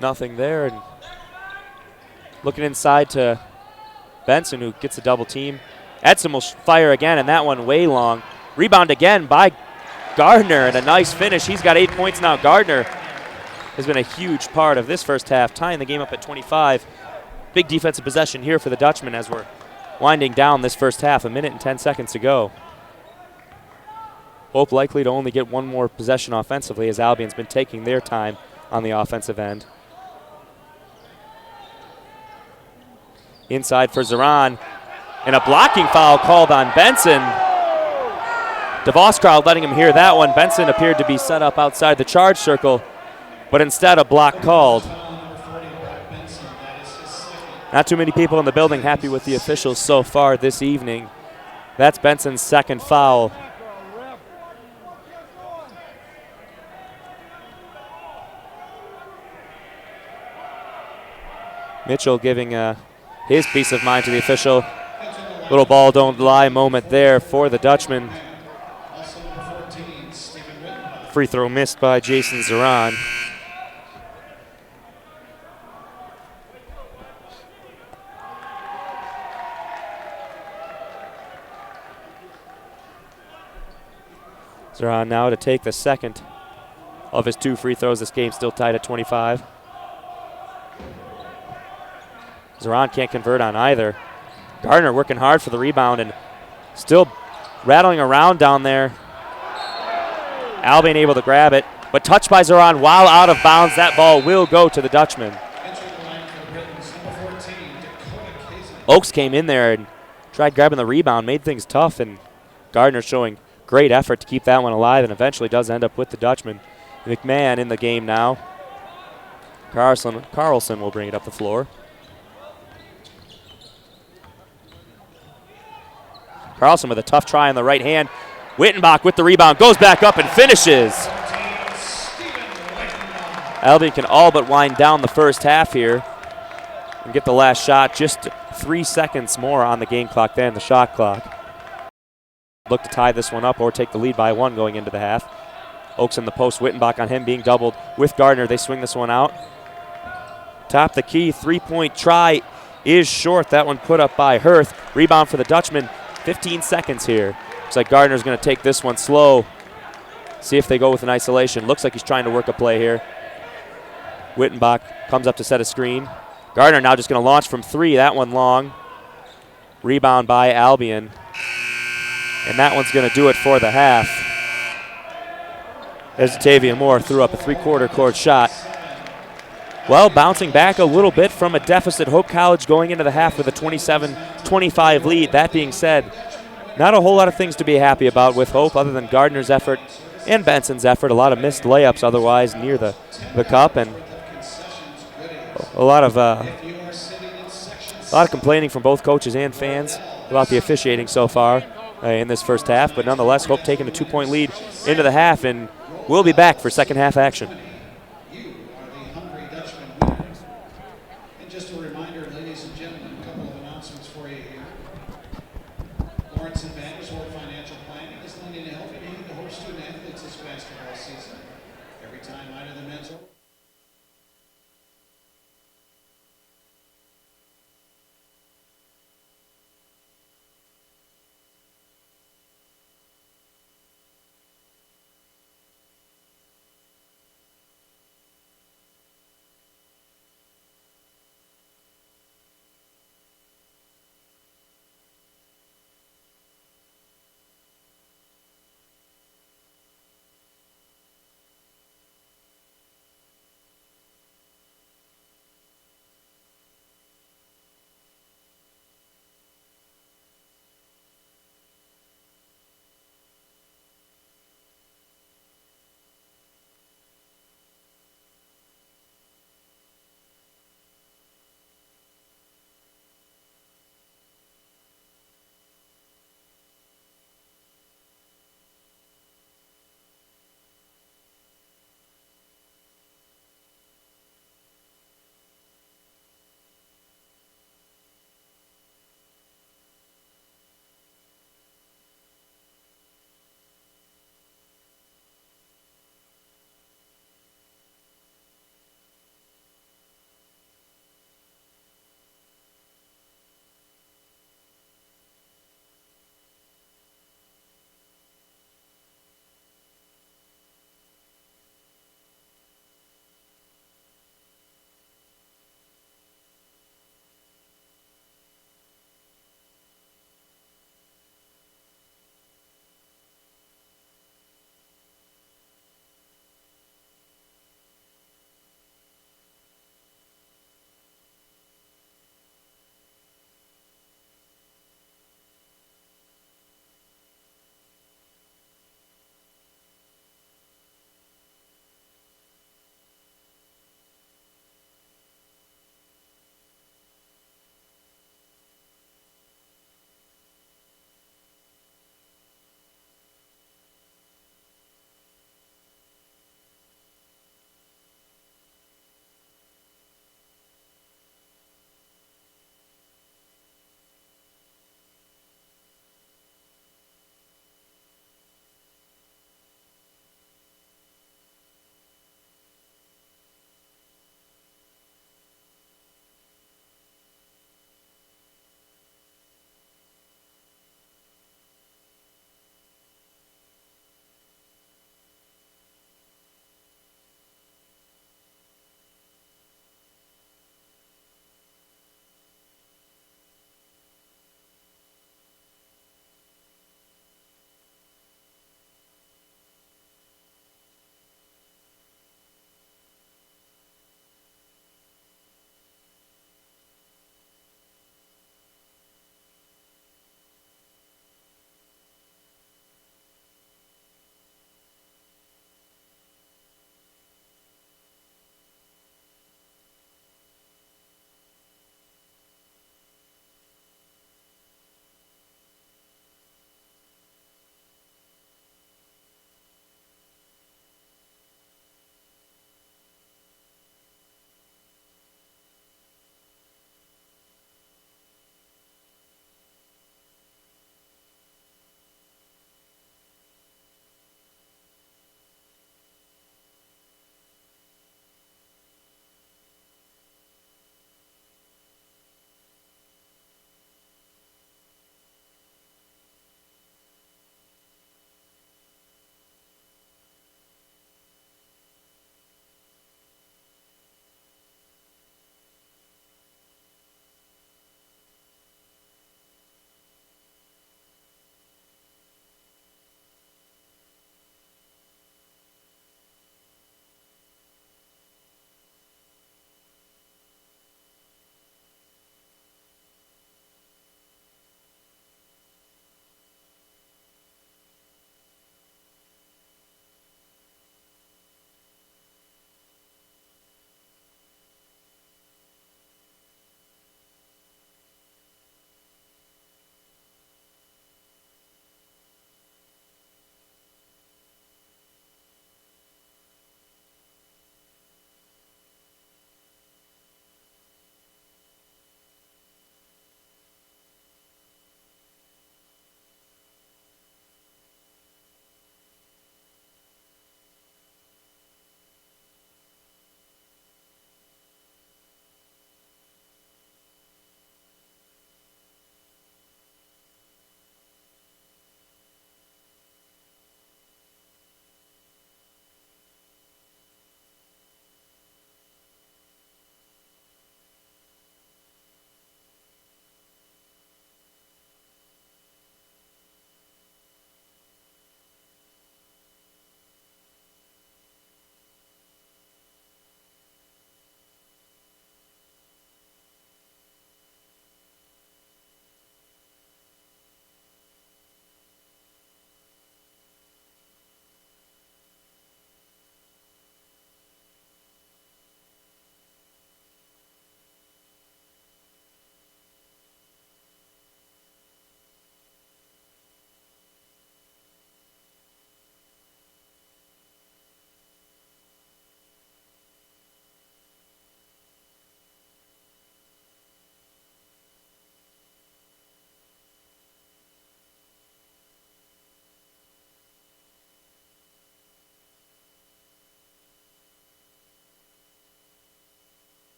Nothing there. And looking inside to Benson, who gets a double team. Edson will fire again, and that one way long. Rebound again by Gardner, and a nice finish. He's got 8 points now. Gardner has been a huge part of this first half, tying the game up at 25. Big defensive possession here for the Dutchman as we're winding down this first half. 1 minute and 10 seconds to go. Hope likely to only get one more possession offensively as Albion's been taking their time on the offensive end. Inside for Zeron, and a blocking foul called on Benson. DeVos crowd letting him hear that one. Benson appeared to be set up outside the charge circle, but instead a block called. Not too many people in the building happy with the officials so far this evening. That's Benson's second foul. Mitchell giving his peace of mind to the official. Little ball don't lie moment there for the Dutchman. Free throw missed by Jason Zeron. Zeron now to take the second of his 2 free throws. This game still tied at 25. Zeron can't convert on either. Gardner working hard for the rebound and still rattling around down there. Albion able to grab it, but touched by Zeron while out of bounds. That ball will go to the Dutchman. Oaks came in there and tried grabbing the rebound, made things tough, and Gardner showing great effort to keep that one alive and eventually does end up with the Dutchman. McMahon in the game now. Carlson will bring it up the floor. Carlson with a tough try on the right hand. Wittenbach with the rebound, goes back up and finishes. Albion can all but wind down the first half here and get the last shot. Just 3 seconds more on the game clock than the shot clock. Look to tie this one up or take the lead by 1 going into the half. Oaks in the post, Wittenbach on him being doubled with Gardner. They swing this one out. Top the key, 3-point try is short. That one put up by Hirth. Rebound for the Dutchman. 15 seconds here. Looks like Gardner's going to take this one slow. See if they go with an isolation. Looks like he's trying to work a play here. Wittenbach comes up to set a screen. Gardner now just going to launch from 3. That one long. Rebound by Albion. And that one's going to do it for the half. As Tavian Moore threw up a 3/4 court shot. Well, bouncing back a little bit from a deficit. Hope College going into the half with a 27-25 lead. That being said, not a whole lot of things to be happy about with Hope other than Gardner's effort and Benson's effort. A lot of missed layups otherwise near the cup, and a lot of complaining from both coaches and fans about the officiating so far in this first half. But nonetheless, Hope taking a 2-point lead into the half, and we'll be back for second half action. Just a reminder, ladies and gentlemen, a couple of announcements for you here. Lawrence and Vandersworth Financial Planning is lending a helping hand to Hope student athletes this basketball season. Every time either the men's or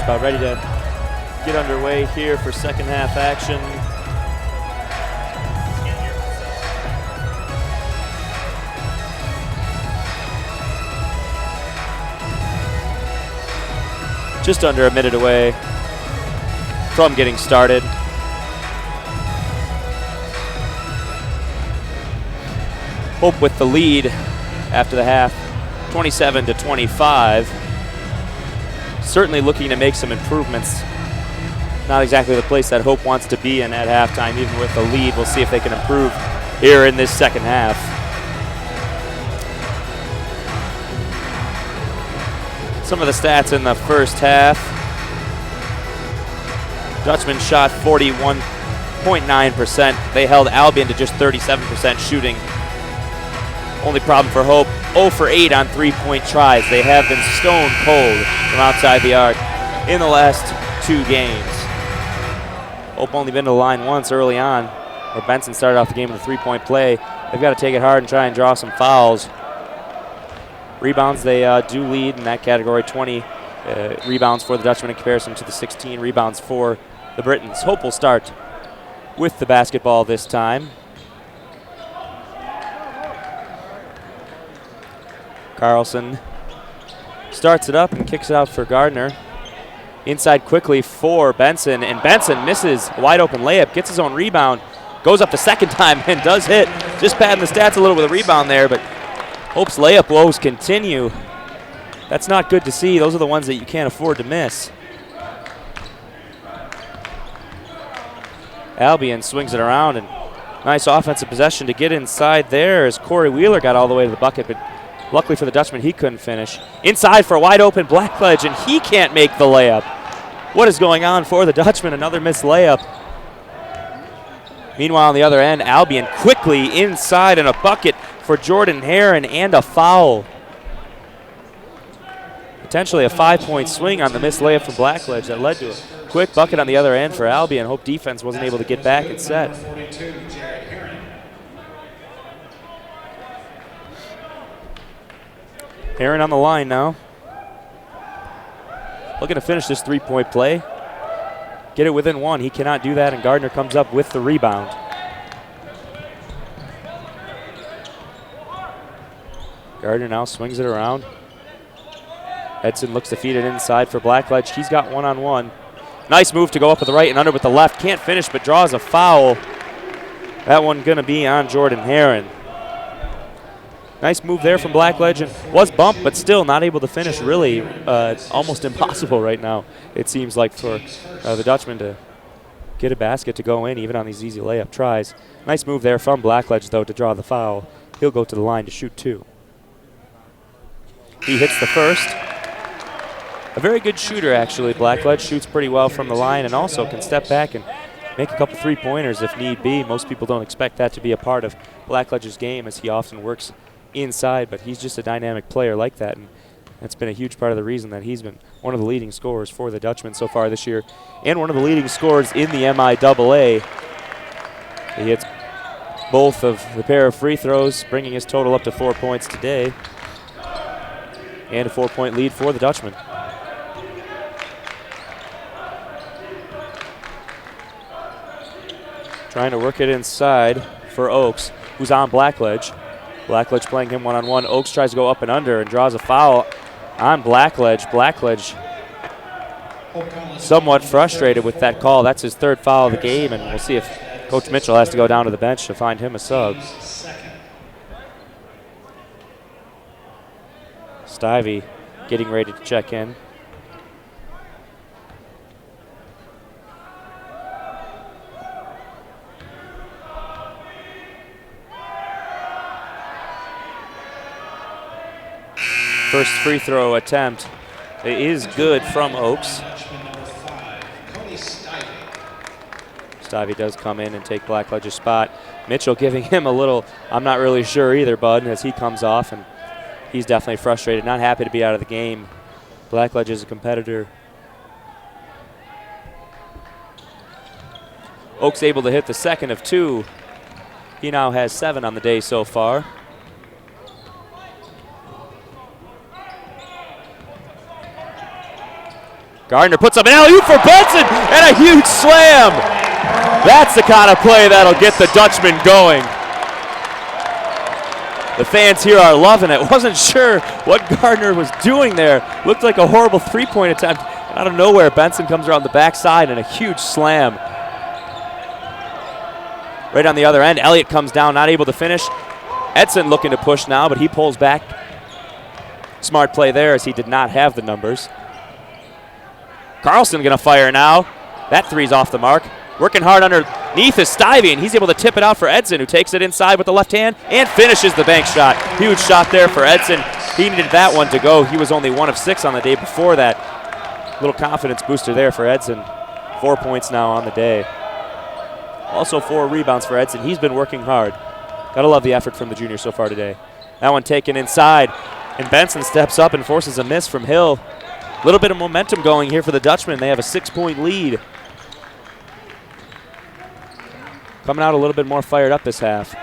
just about ready to get underway here for second half action. Just under a minute away from getting started. Hope with the lead after the half, 27-25. Certainly looking to make some improvements. Not exactly the place that Hope wants to be in at halftime, even with the lead. We'll see if they can improve here in this second half. Some of the stats in the first half. Dutchman shot 41.9%. They held Albion to just 37% shooting. Only problem for Hope, 0 for 8 on three-point tries. They have been stone cold from outside the arc in the last 2 games. Hope only been to the line once early on, where Benson started off the game with a three-point play. They've got to take it hard and try and draw some fouls. Rebounds, they do lead in that category, 20 rebounds for the Dutchmen in comparison to the 16 rebounds for the Britons. Hope will start with the basketball this time. Carlson starts it up and kicks it out for Gardner. Inside quickly for Benson, and Benson misses a wide open layup, gets his own rebound, goes up the second time and does hit. Just padding the stats a little with a rebound there, but Hope's layup woes continue. That's not good to see. Those are the ones that you can't afford to miss. Albion swings it around, and nice offensive possession to get inside there as Corey Wheeler got all the way to the bucket, but luckily for the Dutchman, he couldn't finish. Inside for a wide open Blackledge, and he can't make the layup. What is going on for the Dutchman? Another missed layup. Meanwhile, on the other end, Albion quickly inside and a bucket for Jordan Heron and a foul. Potentially a 5-point swing on the missed layup from Blackledge that led to a quick bucket on the other end for Albion. Hope defense wasn't able to get back and set. Heron on the line now. Looking to finish this three-point play. Get it within one. He cannot do that, and Gardner comes up with the rebound. Gardner now swings it around. Edson looks to feed it inside for Blackledge. He's got one-on-one. Nice move to go up with the right and under with the left. Can't finish, but draws a foul. That one gonna be on Jordan Heron. Nice move there from Blackledge, and was bumped, but still not able to finish. Really almost impossible right now, it seems like, for the Dutchman to get a basket to go in, even on these easy layup tries. Nice move there from Blackledge, though, to draw the foul. He'll go to the line to shoot 2. He hits the first. A very good shooter, actually. Blackledge shoots pretty well from the line and also can step back and make a couple three-pointers if need be. Most people don't expect that to be a part of Blackledge's game, as he often works inside, but he's just a dynamic player like that, and that's been a huge part of the reason that he's been one of the leading scorers for the Dutchman so far this year, and one of the leading scorers in the MIAA. He hits both of the pair of free throws, bringing his total up to 4 points today, and a 4-point lead for the Dutchman. Trying to work it inside for Oakes, who's on Blackledge. Blackledge playing him one-on-one. Oakes tries to go up and under and draws a foul on Blackledge. Blackledge somewhat frustrated with that call. That's his 3rd foul of the game, and we'll see if Coach Mitchell has to go down to the bench to find him a sub. Stivey getting ready to check in. First free throw attempt is good from Oakes. Stivey does come in and take Blackledge's spot. Mitchell giving him a little, I'm not really sure either, bud, as he comes off, and he's definitely frustrated, not happy to be out of the game. Blackledge is a competitor. Oakes able to hit the second of 2. He now has 7 on the day so far. Gardner puts up an alley-oop for Benson and a huge slam. That's the kind of play that'll get the Dutchman going. The fans here are loving it. Wasn't sure what Gardner was doing there. Looked like a horrible three-point attempt. Out of nowhere, Benson comes around the backside and a huge slam. Right on the other end, Elliott comes down, not able to finish. Edson looking to push now, but he pulls back. Smart play there as he did not have the numbers. Carlson gonna fire now. That three's off the mark. Working hard underneath is Stivey, and he's able to tip it out for Edson, who takes it inside with the left hand and finishes the bank shot. Huge shot there for Edson. He needed that one to go. He was only 1 of 6 on the day before that. Little confidence booster there for Edson. 4 points now on the day. Also 4 rebounds for Edson. He's been working hard. Gotta love the effort from the junior so far today. That one taken inside, and Benson steps up and forces a miss from Hill. A little bit of momentum going here for the Dutchmen. They have a 6-point lead. Coming out a little bit more fired up this half.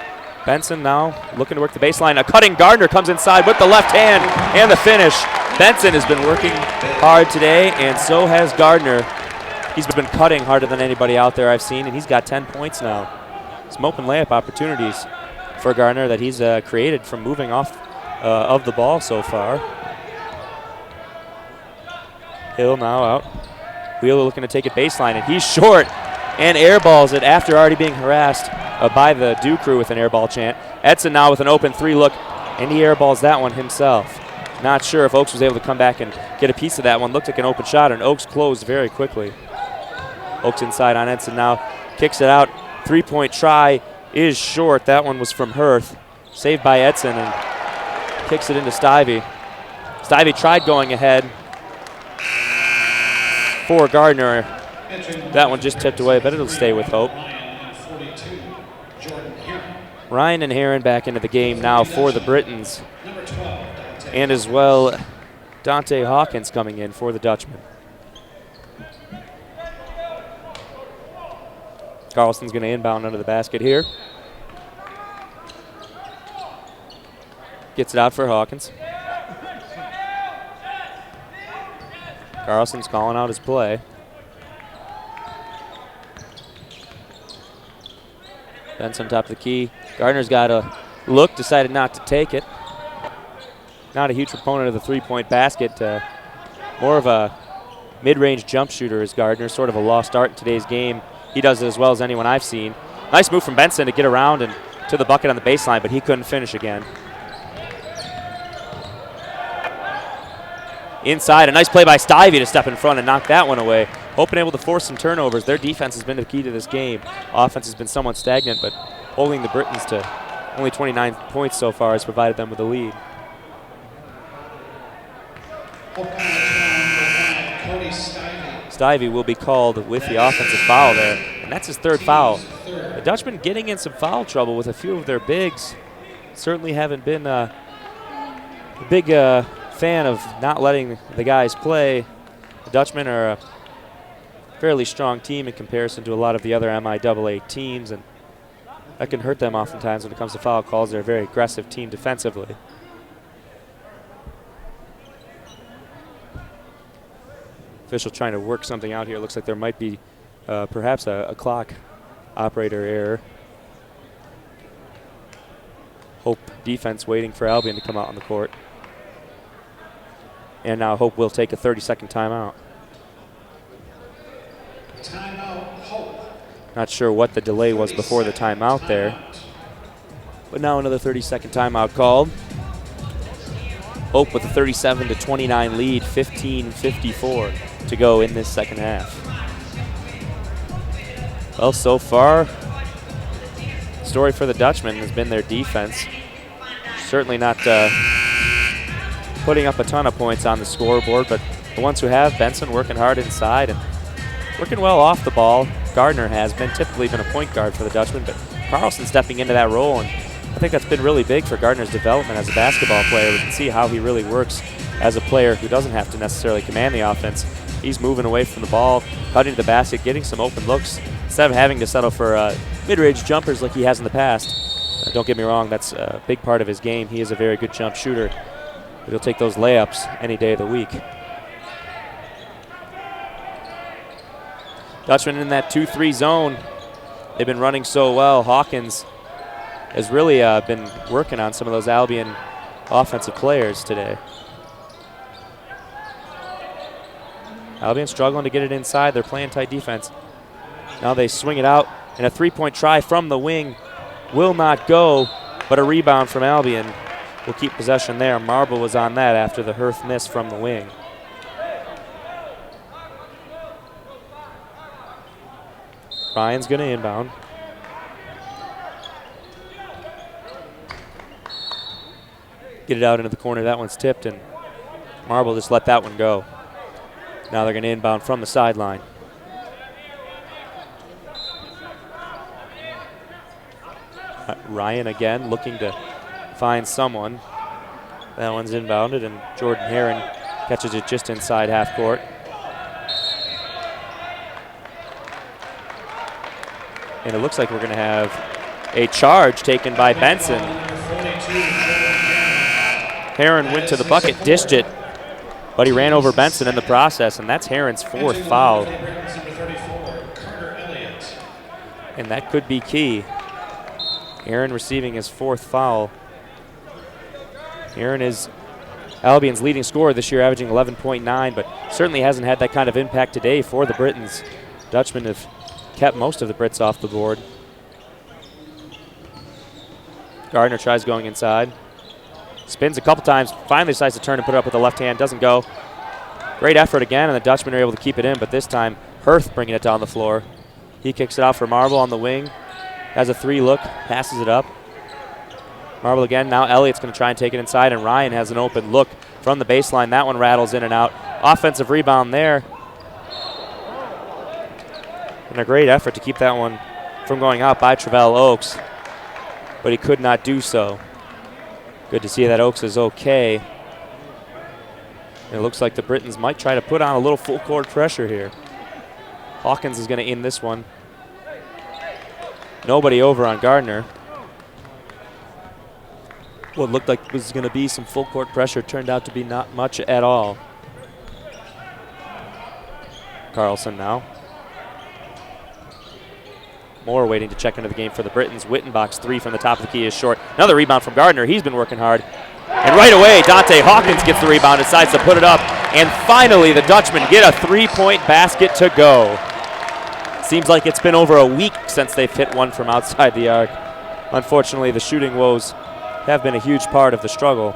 Benson now looking to work the baseline. A cutting Gardner comes inside with the left hand and the finish. Benson has been working hard today, and so has Gardner. He's been cutting harder than anybody out there I've seen, and he's got 10 points now. Some open layup opportunities for Gardner that he's created from moving off of the ball so far. Hill now out. Wheeler looking to take it baseline, and he's short and airballs it after already being harassed by the Dew crew with an airball chant. Edson now with an open 3 look, and he airballs that one himself. Not sure if Oaks was able to come back and get a piece of that one. Looked like an open shot, and Oaks closed very quickly. Oaks inside on Edson now. Kicks it out. 3-point try is short. That one was from Hirth. Saved by Edson, and kicks it into Stivey. Stivey tried going ahead for Gardner. That one just tipped away, but it'll stay with Hope. Ryan and Heron back into the game now for the Britons. And as well, Dante Hawkins coming in for the Dutchman. Carlson's going to inbound under the basket here. Gets it out for Hawkins. Carlson's calling out his play. Benson top of the key. Gardner's got a look, decided not to take it. Not a huge proponent of the 3-point basket. More of a mid-range jump shooter is Gardner. Sort of a lost art in today's game. He does it as well as anyone I've seen. Nice move from Benson to get around and to the bucket on the baseline, but he couldn't finish again. Inside, a nice play by Stivey to step in front and knock that one away. Hope been able to force some turnovers. Their defense has been the key to this game. Offense has been somewhat stagnant, but holding the Britons to only 29 points so far has provided them with a lead. Stivey will be called with the offensive foul there, and that's his 3rd foul. The Dutchmen getting in some foul trouble with a few of their bigs. Certainly haven't been a big fan of not letting the guys play. The Dutchmen are a fairly strong team in comparison to a lot of the other MIAA teams, and that can hurt them oftentimes when it comes to foul calls. They're a very aggressive team defensively. Official trying to work something out here. Looks like there might be perhaps a clock operator error. Hope defense waiting for Albion to come out on the court. And now Hope will take a 30-second timeout. Timeout, Hope. Not sure what the delay was before the timeout there. But now another 30-second timeout called. Hope with a 37-29 lead, 15:54 to go in this second half. Well, so far, the story for the Dutchmen has been their defense. Certainly not putting up a ton of points on the scoreboard, but the ones who have, Benson working hard inside and working well off the ball. Gardner has typically been a point guard for the Dutchmen, but Carlson stepping into that role, and I think that's been really big for Gardner's development as a basketball player. We can see how he really works as a player who doesn't have to necessarily command the offense. He's moving away from the ball, cutting to the basket, getting some open looks, instead of having to settle for mid-range jumpers like he has in the past. Don't get me wrong, that's a big part of his game. He is a very good jump shooter, but he'll take those layups any day of the week. Dutchman in that 2-3 zone. They've been running so well. Hawkins has really been working on some of those Albion offensive players today. Albion struggling to get it inside. They're playing tight defense. Now they swing it out, and a three-point try from the wing will not go, but a rebound from Albion will keep possession there. Marble was on that after the Hurth miss from the wing. Ryan's going to inbound. Get it out into the corner. That one's tipped, and Marble just let that one go. Now they're going to inbound from the sideline. Ryan again looking to find someone. That one's inbounded, and Jordan Heron catches it just inside half court. And it looks like we're going to have a charge taken by Benson. Heron went to the bucket, dished it, but he ran over Benson in the process, and that's Heron's fourth foul. And that could be key. Heron receiving his fourth foul. Heron is Albion's leading scorer this year, averaging 11.9, but certainly hasn't had that kind of impact today for the Britons. Dutchmen have kept most of the Brits off the board. Gardner tries going inside. Spins a couple times, finally decides to turn and put it up with the left hand, doesn't go. Great effort again, and the Dutchmen are able to keep it in, but this time Hurth bringing it down the floor. He kicks it out for Marble on the wing. Has a three look, passes it up. Marble again, now Elliott's going to try and take it inside, and Ryan has an open look from the baseline. That one rattles in and out. Offensive rebound there. And a great effort to keep that one from going out by Travell Oaks, but he could not do so. Good to see that Oaks is okay. And it looks like the Britons might try to put on a little full court pressure here. Hawkins is going to end this one. Nobody over on Gardner. What looked like was going to be some full court pressure turned out to be not much at all. Carlson now. Moore waiting to check into the game for the Britons. Wittenbach's three from the top of the key is short. Another rebound from Gardner. He's been working hard. And right away, Dante Hawkins gets the rebound, decides to put it up. And finally, the Dutchmen get a three-point basket to go. Seems like it's been over a week since they've hit one from outside the arc. Unfortunately, the shooting woes have been a huge part of the struggle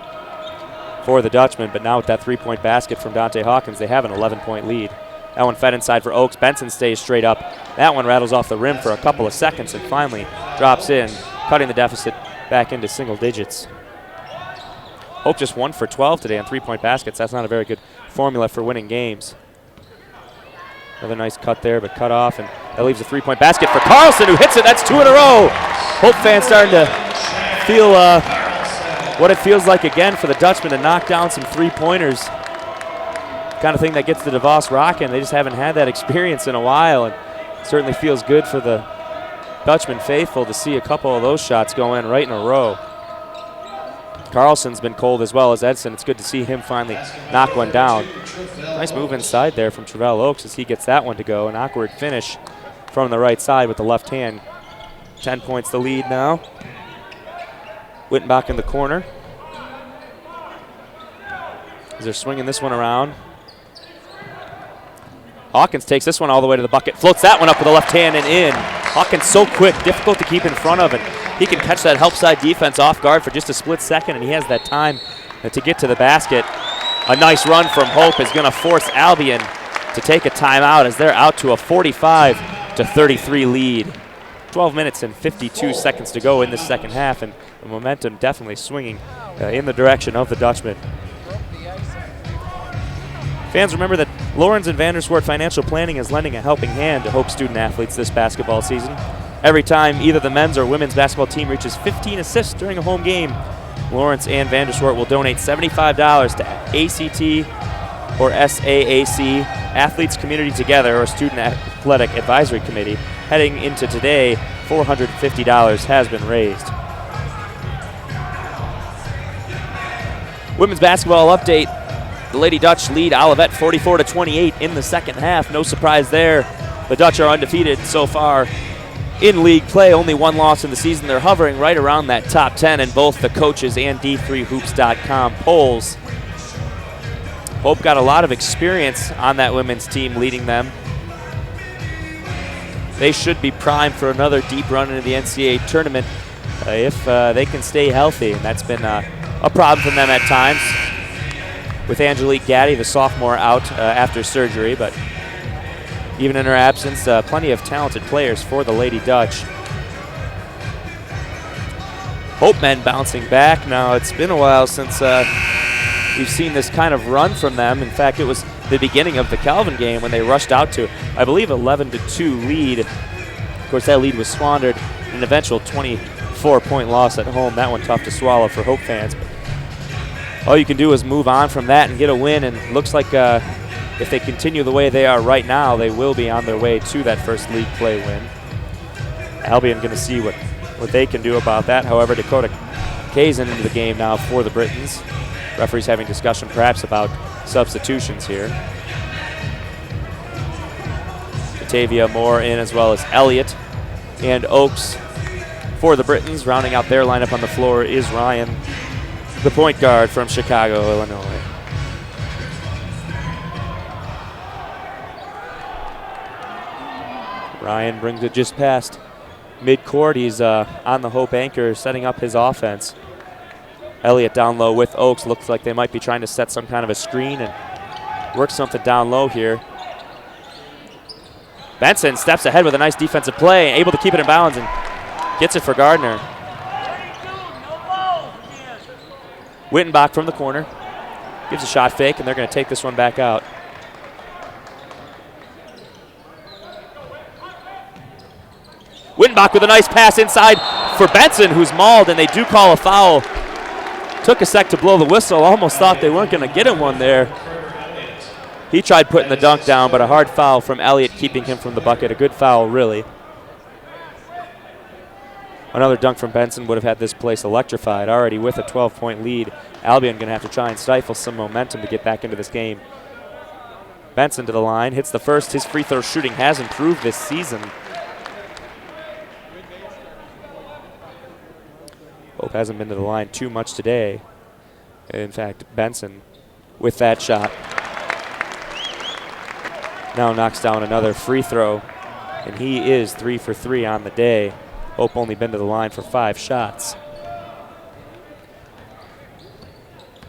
for the Dutchmen, but now with that three-point basket from Dante Hawkins, they have an 11-point lead. That one fed inside for Oaks. Benson stays straight up. That one rattles off the rim for a couple of seconds and finally drops in, cutting the deficit back into single digits. Hope just 1 for 12 today on three-point baskets. That's not a very good formula for winning games. Another nice cut there, but cut off, and that leaves a three-point basket for Carlson, who hits it. That's 2 in a row. Hope fans starting to feel what it feels like again for the Dutchmen to knock down some three-pointers. Kind of thing that gets the DeVos rocking. They just haven't had that experience in a while, and it certainly feels good for the Dutchmen faithful to see a couple of those shots go in right in a row. Carlson's been cold as well as Edson. It's good to see him finally knock one down. Nice move inside there from Travell Oaks as he gets that one to go. An awkward finish from the right side with the left hand. 10 points the lead now. Wittenbach in the corner. As they're swinging this one around. Hawkins takes this one all the way to the bucket. Floats that one up with the left hand and in. Hawkins so quick, difficult to keep in front of, and he can catch that help side defense off guard for just a split second, and he has that time to get to the basket. A nice run from Hope is going to force Albion to take a timeout as they're out to a 45-33 lead. 12 minutes and 52 seconds to go in the second half, and the momentum definitely swinging in the direction of the Dutchmen. Fans, remember that Lawrence and Vanderswart Financial Planning is lending a helping hand to Hope student athletes this basketball season. Every time either the men's or women's basketball team reaches 15 assists during a home game, Lawrence and Vanderswart will donate $75 to ACT or SAAC, Athletes Community Together, or Student Athletic Advisory Committee. Heading into today, $450 has been raised. Women's basketball update. The Lady Dutch lead Olivet 44-28 in the second half. No surprise there The Dutch are undefeated so far in league play, only one loss in the season. They're hovering right around that top 10 in both the coaches and D3Hoops.com polls. Hope got a lot of experience on that women's team leading them. They should be primed for another deep run into the NCAA tournament if they can stay healthy, and that's been a problem for them at times. With Angelique Gaddy, the sophomore, out after surgery, but even in her absence, plenty of talented players for the Lady Dutch. Hope men bouncing back. Now, it's been a while since we've seen this kind of run from them. In fact, it was the beginning of the Calvin game when they rushed out to, I believe, 11-2 lead. Of course, that lead was squandered in an eventual 24-point loss at home. That one tough to swallow for Hope fans. But all you can do is move on from that and get a win, and it looks like if they continue the way they are right now, they will be on their way to that first league play win. Albion going to see what they can do about that. However, Dakota Kazin into the game now for the Britons. Referees having discussion perhaps about substitutions here. Batavia Moore in, as well as Elliott and Oaks for the Britons. Rounding out their lineup on the floor is Ryan, the point guard from Chicago, Illinois. Ryan brings it just past midcourt. He's on the Hope anchor, setting up his offense. Elliott down low with Oaks. Looks like they might be trying to set some kind of a screen and work something down low here. Benson steps ahead with a nice defensive play, able to keep it in bounds and gets it for Gardner. Wittenbach from the corner. Gives a shot fake, and they're going to take this one back out. Wittenbach with a nice pass inside for Benson, who's mauled, and they do call a foul. Took a sec to blow the whistle. Almost thought they weren't going to get him one there. He tried putting the dunk down, but a hard foul from Elliott keeping him from the bucket. A good foul, really. Another dunk from Benson would have had this place electrified. Already with a 12-point lead, Albion going to have to try and stifle some momentum to get back into this game. Benson to the line, hits the first. His free throw shooting has improved this season. Hope hasn't been to the line too much today. In fact, Benson with that shot now knocks down another free throw, and he is 3 for 3 on the day. Hope only been to the line for 5 shots.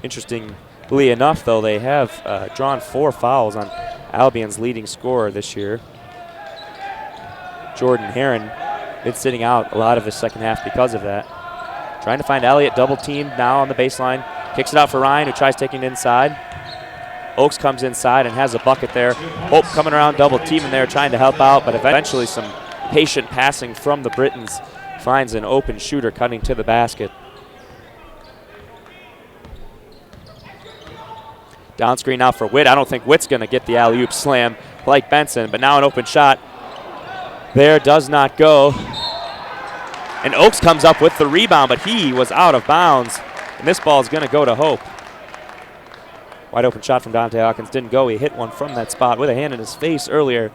Interestingly enough, though, they have drawn 4 fouls on Albion's leading scorer this year. Jordan Heron been sitting out a lot of the second half because of that. Trying to find Elliott, double teamed now on the baseline. Kicks it out for Ryan, who tries taking it inside. Oaks comes inside and has a bucket there. Hope coming around, double teaming there, trying to help out, but eventually some patient passing from the Britons finds an open shooter cutting to the basket. Down screen now for Witt. I don't think Witt's going to get the alley-oop slam like Benson, but now an open shot there does not go. And Oaks comes up with the rebound, but he was out of bounds. And this ball is going to go to Hope. Wide open shot from Dante Hawkins didn't go. He hit one from that spot with a hand in his face earlier.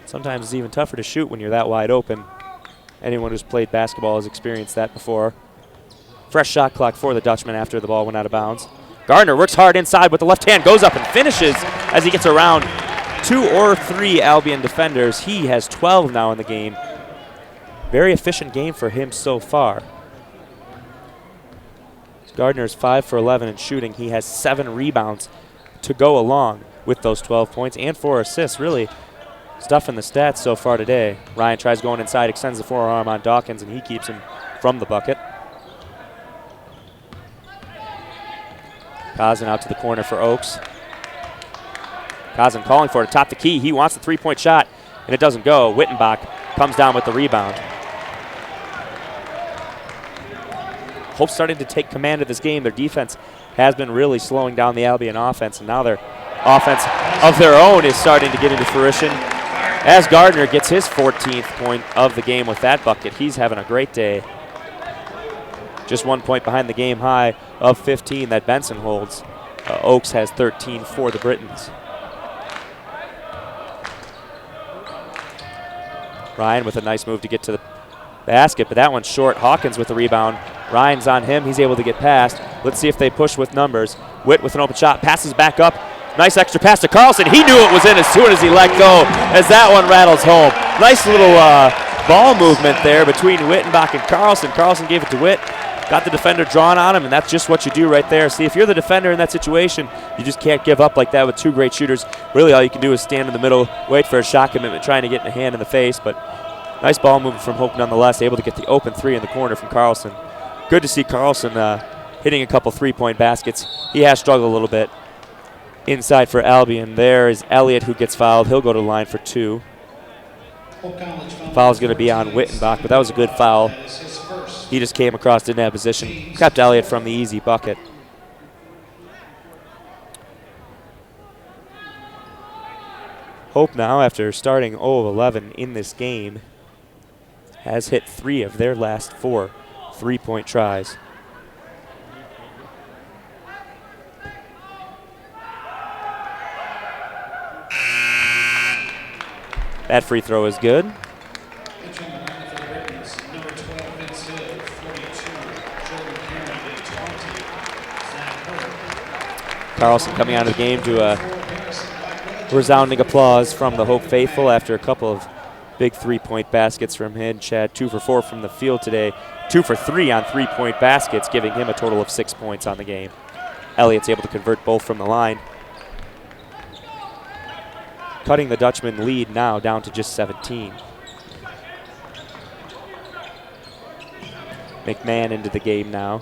Sometimes it's even tougher to shoot when you're that wide open. Anyone who's played basketball has experienced that before. Fresh shot clock for the Dutchman after the ball went out of bounds. Gardner works hard inside with the left hand, goes up and finishes as he gets around 2 or 3 Albion defenders. He has 12 now in the game. Very efficient game for him so far. Gardner's 5 for 11 in shooting. He has 7 rebounds to go along with those 12 points and 4 assists. Really stuffing the stats so far today. Ryan tries going inside, extends the forearm on Dawkins, and he keeps him from the bucket. Kazan out to the corner for Oaks. Kazan calling for it, top the key. He wants the 3-point shot, and it doesn't go. Wittenbach comes down with the rebound. Hope starting to take command of this game. Their defense has been really slowing down the Albion offense, and now their offense of their own is starting to get into fruition as Gardner gets his 14th point of the game with that bucket. He's having a great day. Just 1 point behind the game high of 15 that Benson holds. Oaks has 13 for the Britons. Ryan with a nice move to get to the basket, but that one's short. Hawkins with the rebound. Ryan's on him. He's able to get past. Let's see if they push with numbers. Witt with an open shot. Passes back up. Nice extra pass to Carlson. He knew it was in as soon as he let go, as that one rattles home. Nice little ball movement there between Wittenbach and Carlson. Carlson gave it to Witt. Got the defender drawn on him, and that's just what you do right there. See, if you're the defender in that situation, you just can't give up like that with two great shooters. Really, all you can do is stand in the middle, wait for a shot commitment, trying to get a hand in the face. But nice ball movement from Hope nonetheless, able to get the open three in the corner from Carlson. Good to see Carlson hitting a couple three-point baskets. He has struggled a little bit. Inside for Albion, there is Elliott who gets fouled. He'll go to the line for 2. Foul's going to be on Wittenbach, but that was a good foul. He just came across, didn't have position. Kept Elliott from the easy bucket. Hope now, after starting 0-11 in this game, has hit 3 of their last 4 three-point tries. That free throw is good. Carlson coming out of the game to a resounding applause from the Hope faithful after a couple of big three-point baskets from him. Chad 2 for 4 from the field today, 2 for 3 on three-point baskets, giving him a total of 6 points on the game. Elliott's able to convert both from the line, cutting the Dutchman lead now down to just 17. McMahon into the game now.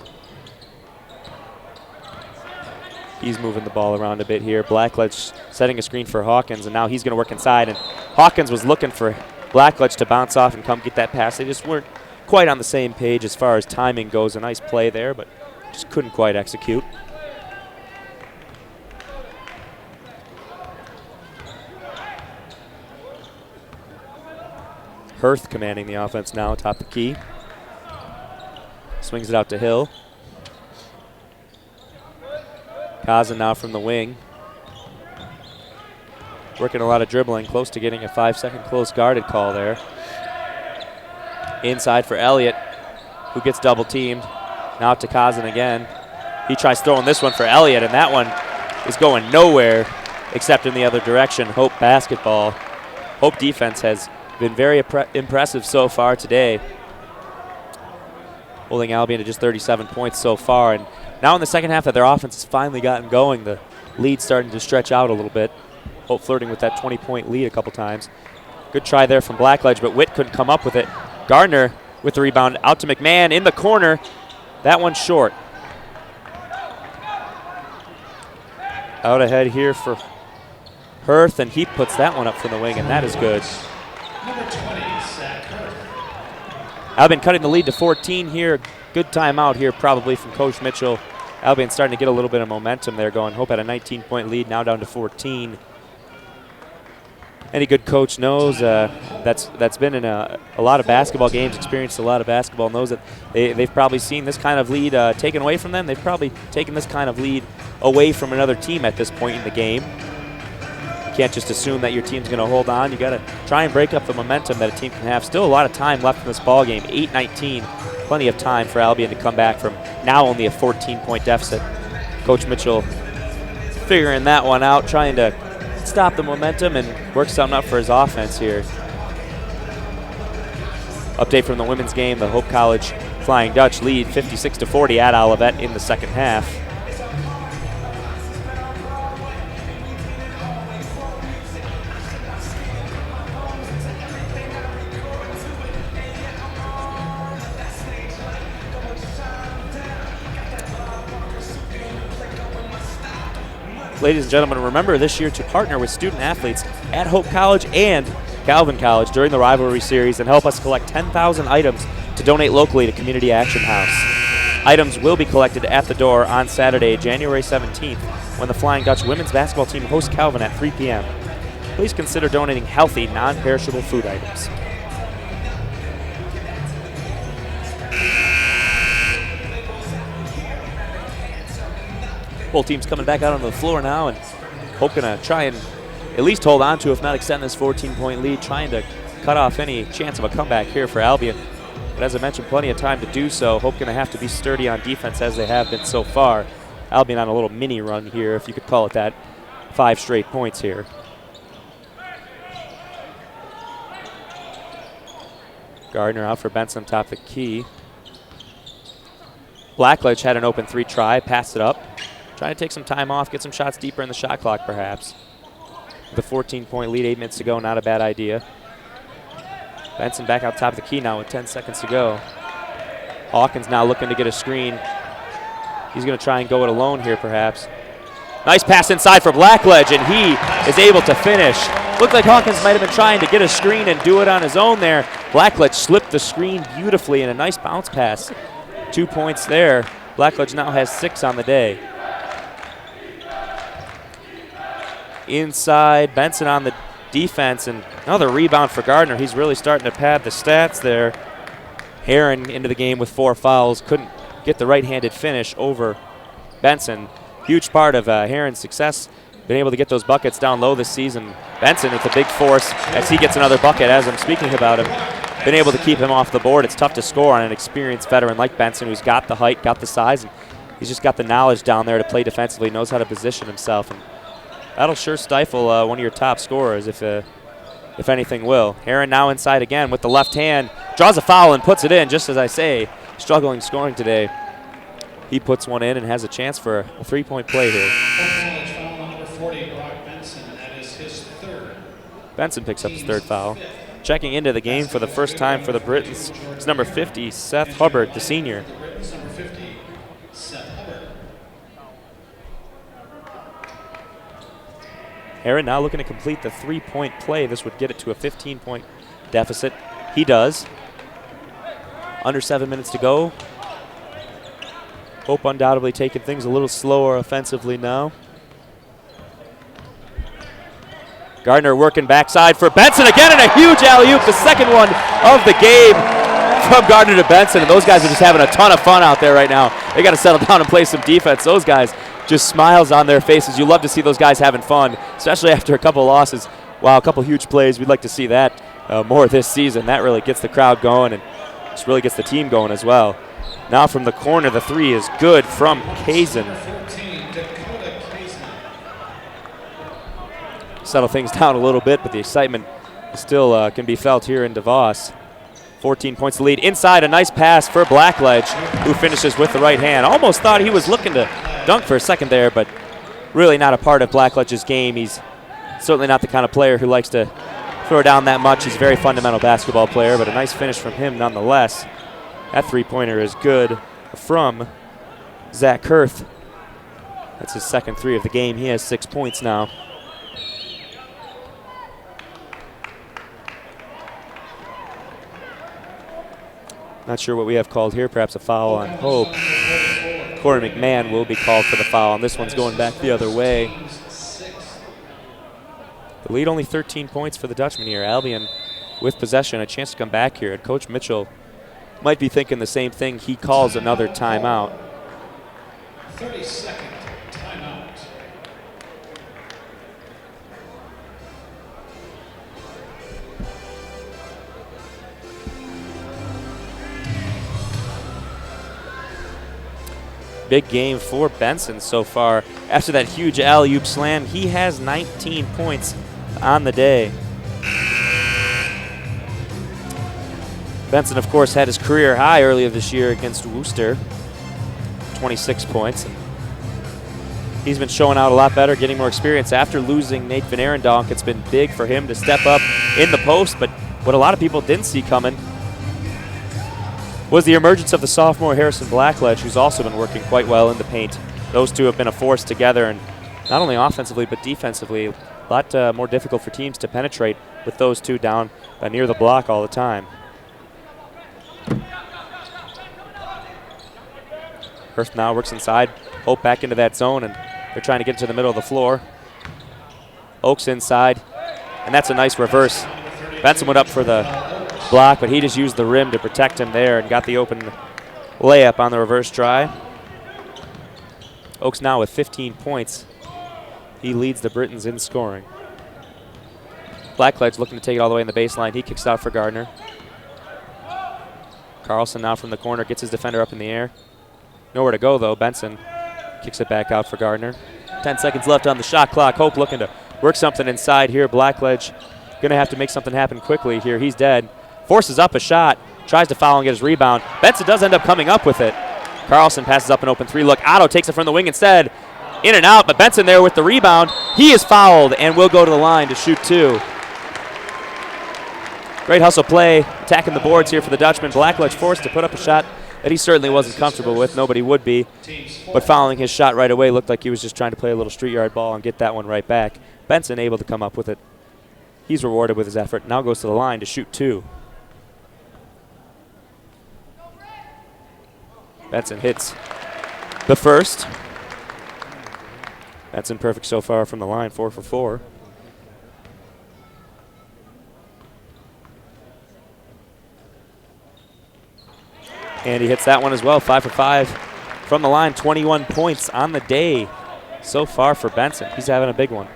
He's moving the ball around a bit here. Blackledge setting a screen for Hawkins, and now he's going to work inside. And Hawkins was looking for Blackledge to bounce off and come get that pass. They just weren't quite on the same page as far as timing goes. A nice play there, but just couldn't quite execute. Hirth commanding the offense now atop the key. Swings it out to Hill. Kazan now from the wing. Working a lot of dribbling, close to getting a 5-second close guarded call there. Inside for Elliott, who gets double teamed. Now to Kazan again. He tries throwing this one for Elliott, and that one is going nowhere except in the other direction. Hope basketball. Hope defense has been very impressive so far today, holding Albion to just 37 points so far. And now in the second half that their offense has finally gotten going, the lead's starting to stretch out a little bit. Hope flirting with that 20-point lead a couple times. Good try there from Blackledge, but Witt couldn't come up with it. Gardner with the rebound out to McMahon in the corner. That one's short. Out ahead here for Hirth, and he puts that one up from the wing, and that is good. Albion cutting the lead to 14 here. Good timeout here probably from Coach Mitchell. Albion starting to get a little bit of momentum there going. Hope had a 19-point lead, now down to 14. Any good coach knows that's been in a lot of basketball games, experienced a lot of basketball, knows that they've probably seen this kind of lead taken away from them. They've probably taken this kind of lead away from another team at this point in the game. You can't just assume that your team's going to hold on. You got to try and break up the momentum that a team can have. Still a lot of time left in this ball game. 8-19, plenty of time for Albion to come back from now only a 14-point deficit. Coach Mitchell figuring that one out, trying to stop the momentum and work something up for his offense here. Update from the women's game: the Hope College Flying Dutch lead 56-40 at Olivet in the second half. Ladies and gentlemen, remember this year to partner with student athletes at Hope College and Calvin College during the rivalry series and help us collect 10,000 items to donate locally to Community Action House. Items will be collected at the door on Saturday, January 17th, when the Flying Dutch women's basketball team hosts Calvin at 3 p.m. Please consider donating healthy, non-perishable food items. Both teams coming back out onto the floor now, and Hope going to try and at least hold on to, if not extend this 14-point lead, trying to cut off any chance of a comeback here for Albion. But as I mentioned, plenty of time to do so. Hope going to have to be sturdy on defense as they have been so far. Albion on a little mini run here, if you could call it that. 5 straight points here. Gardner out for Benson, top of the key. Blackledge had an open 3 try, passed it up. Trying to take some time off, get some shots deeper in the shot clock perhaps. With a 14-point lead, 8 minutes to go, not a bad idea. Benson back out top of the key now with 10 seconds to go. Hawkins now looking to get a screen. He's going to try and go it alone here perhaps. Nice pass inside for Blackledge, and he is able to finish. Looked like Hawkins might have been trying to get a screen and do it on his own there. Blackledge slipped the screen beautifully in a nice bounce pass. 2 points there. Blackledge now has 6 on the day. Inside, Benson on the defense, and another rebound for Gardner. He's really starting to pad the stats there. Heron into the game with 4 fouls. Couldn't get the right-handed finish over Benson. Huge part of Heron's success, been able to get those buckets down low this season. Benson with a big force as he gets another bucket as I'm speaking about him. Been able to keep him off the board. It's tough to score on an experienced veteran like Benson, who's got the height, got the size, and he's just got the knowledge down there to play defensively, knows how to position himself. And that'll sure stifle one of your top scorers if anything will. Heron now inside again with the left hand, draws a foul and puts it in, just as I say, struggling scoring today. He puts one in and has a chance for a 3-point play here. Foul number 40, Brock Benson. That is his 3rd. Benson picks up his 3rd foul. Checking into the game for the first time for the Britons is number 50, Seth Hubbard, the senior. Number 50, Seth Hubbard. Heron now looking to complete the 3-point play. This would get it to a 15-point deficit. He does. Under 7 minutes to go. Hope undoubtedly taking things a little slower offensively now. Gardner working backside for Benson again, and a huge alley-oop, the second one of the game from Gardner to Benson. And those guys are just having a ton of fun out there right now. They got to settle down and play some defense. Those guys just smiles on their faces. You love to see those guys having fun, especially after a couple losses. Wow, a couple huge plays. We'd like to see that more this season. That really gets the crowd going and just really gets the team going as well. Now from the corner, the 3 is good from Kazan. Settle things down a little bit, but the excitement still can be felt here in DeVos. 14 points to lead. Inside, a nice pass for Blackledge, who finishes with the right hand. Almost thought he was looking to dunk for a second there, but really not a part of Blackledge's game. He's certainly not the kind of player who likes to throw down that much. He's a very fundamental basketball player, but a nice finish from him nonetheless. That 3-pointer is good from Zach Kurth. That's his second 3 of the game. He has 6 points now. Not sure what we have called here. Perhaps a foul on Hope. Corey McMahon will be called for the foul, and this one's going back the other way. The lead only 13 points for the Dutchman here. Albion with possession, a chance to come back here. And Coach Mitchell might be thinking the same thing. He calls another timeout. 32nd timeout. Big game for Benson so far. After that huge alley-oop slam, he has 19 points on the day. Benson, of course, had his career high earlier this year against Worcester, 26 points. He's been showing out a lot better, getting more experience. After losing Nate Van Arendonk, it's been big for him to step up in the post, but what a lot of people didn't see coming was the emergence of the sophomore Harrison Blackledge, who's also been working quite well in the paint. Those two have been a force together, and not only offensively but defensively, a lot more difficult for teams to penetrate with those two down near the block all the time. Hurst now works inside. Hope back into that zone, and they're trying to get to the middle of the floor. Oaks inside, and that's a nice reverse. Benson went up for the block, but he just used the rim to protect him there and got the open layup on the reverse try. Oaks now with 15 points. He leads the Britons in scoring. Blackledge looking to take it all the way in the baseline. He kicks it out for Gardner. Carlson now from the corner gets his defender up in the air. Nowhere to go, though. Benson kicks it back out for Gardner. 10 seconds left on the shot clock. Hope looking to work something inside here. Blackledge going to have to make something happen quickly here. He's dead. Forces up a shot. Tries to foul and get his rebound. Benson does end up coming up with it. Carlson passes up an open three. Look, Otto takes it from the wing instead. In and out, but Benson there with the rebound. He is fouled and will go to the line to shoot 2. Great hustle play, attacking the boards here for the Dutchman. Blackledge forced to put up a shot that he certainly wasn't comfortable with. Nobody would be. But following his shot right away, looked like he was just trying to play a little street yard ball and get that one right back. Benson able to come up with it. He's rewarded with his effort. Now goes to the line to shoot 2. Benson hits the first. Benson perfect so far from the line, 4 for 4. And he hits that one as well, 5 for 5 from the line. 21 points on the day so far for Benson. He's having a big one.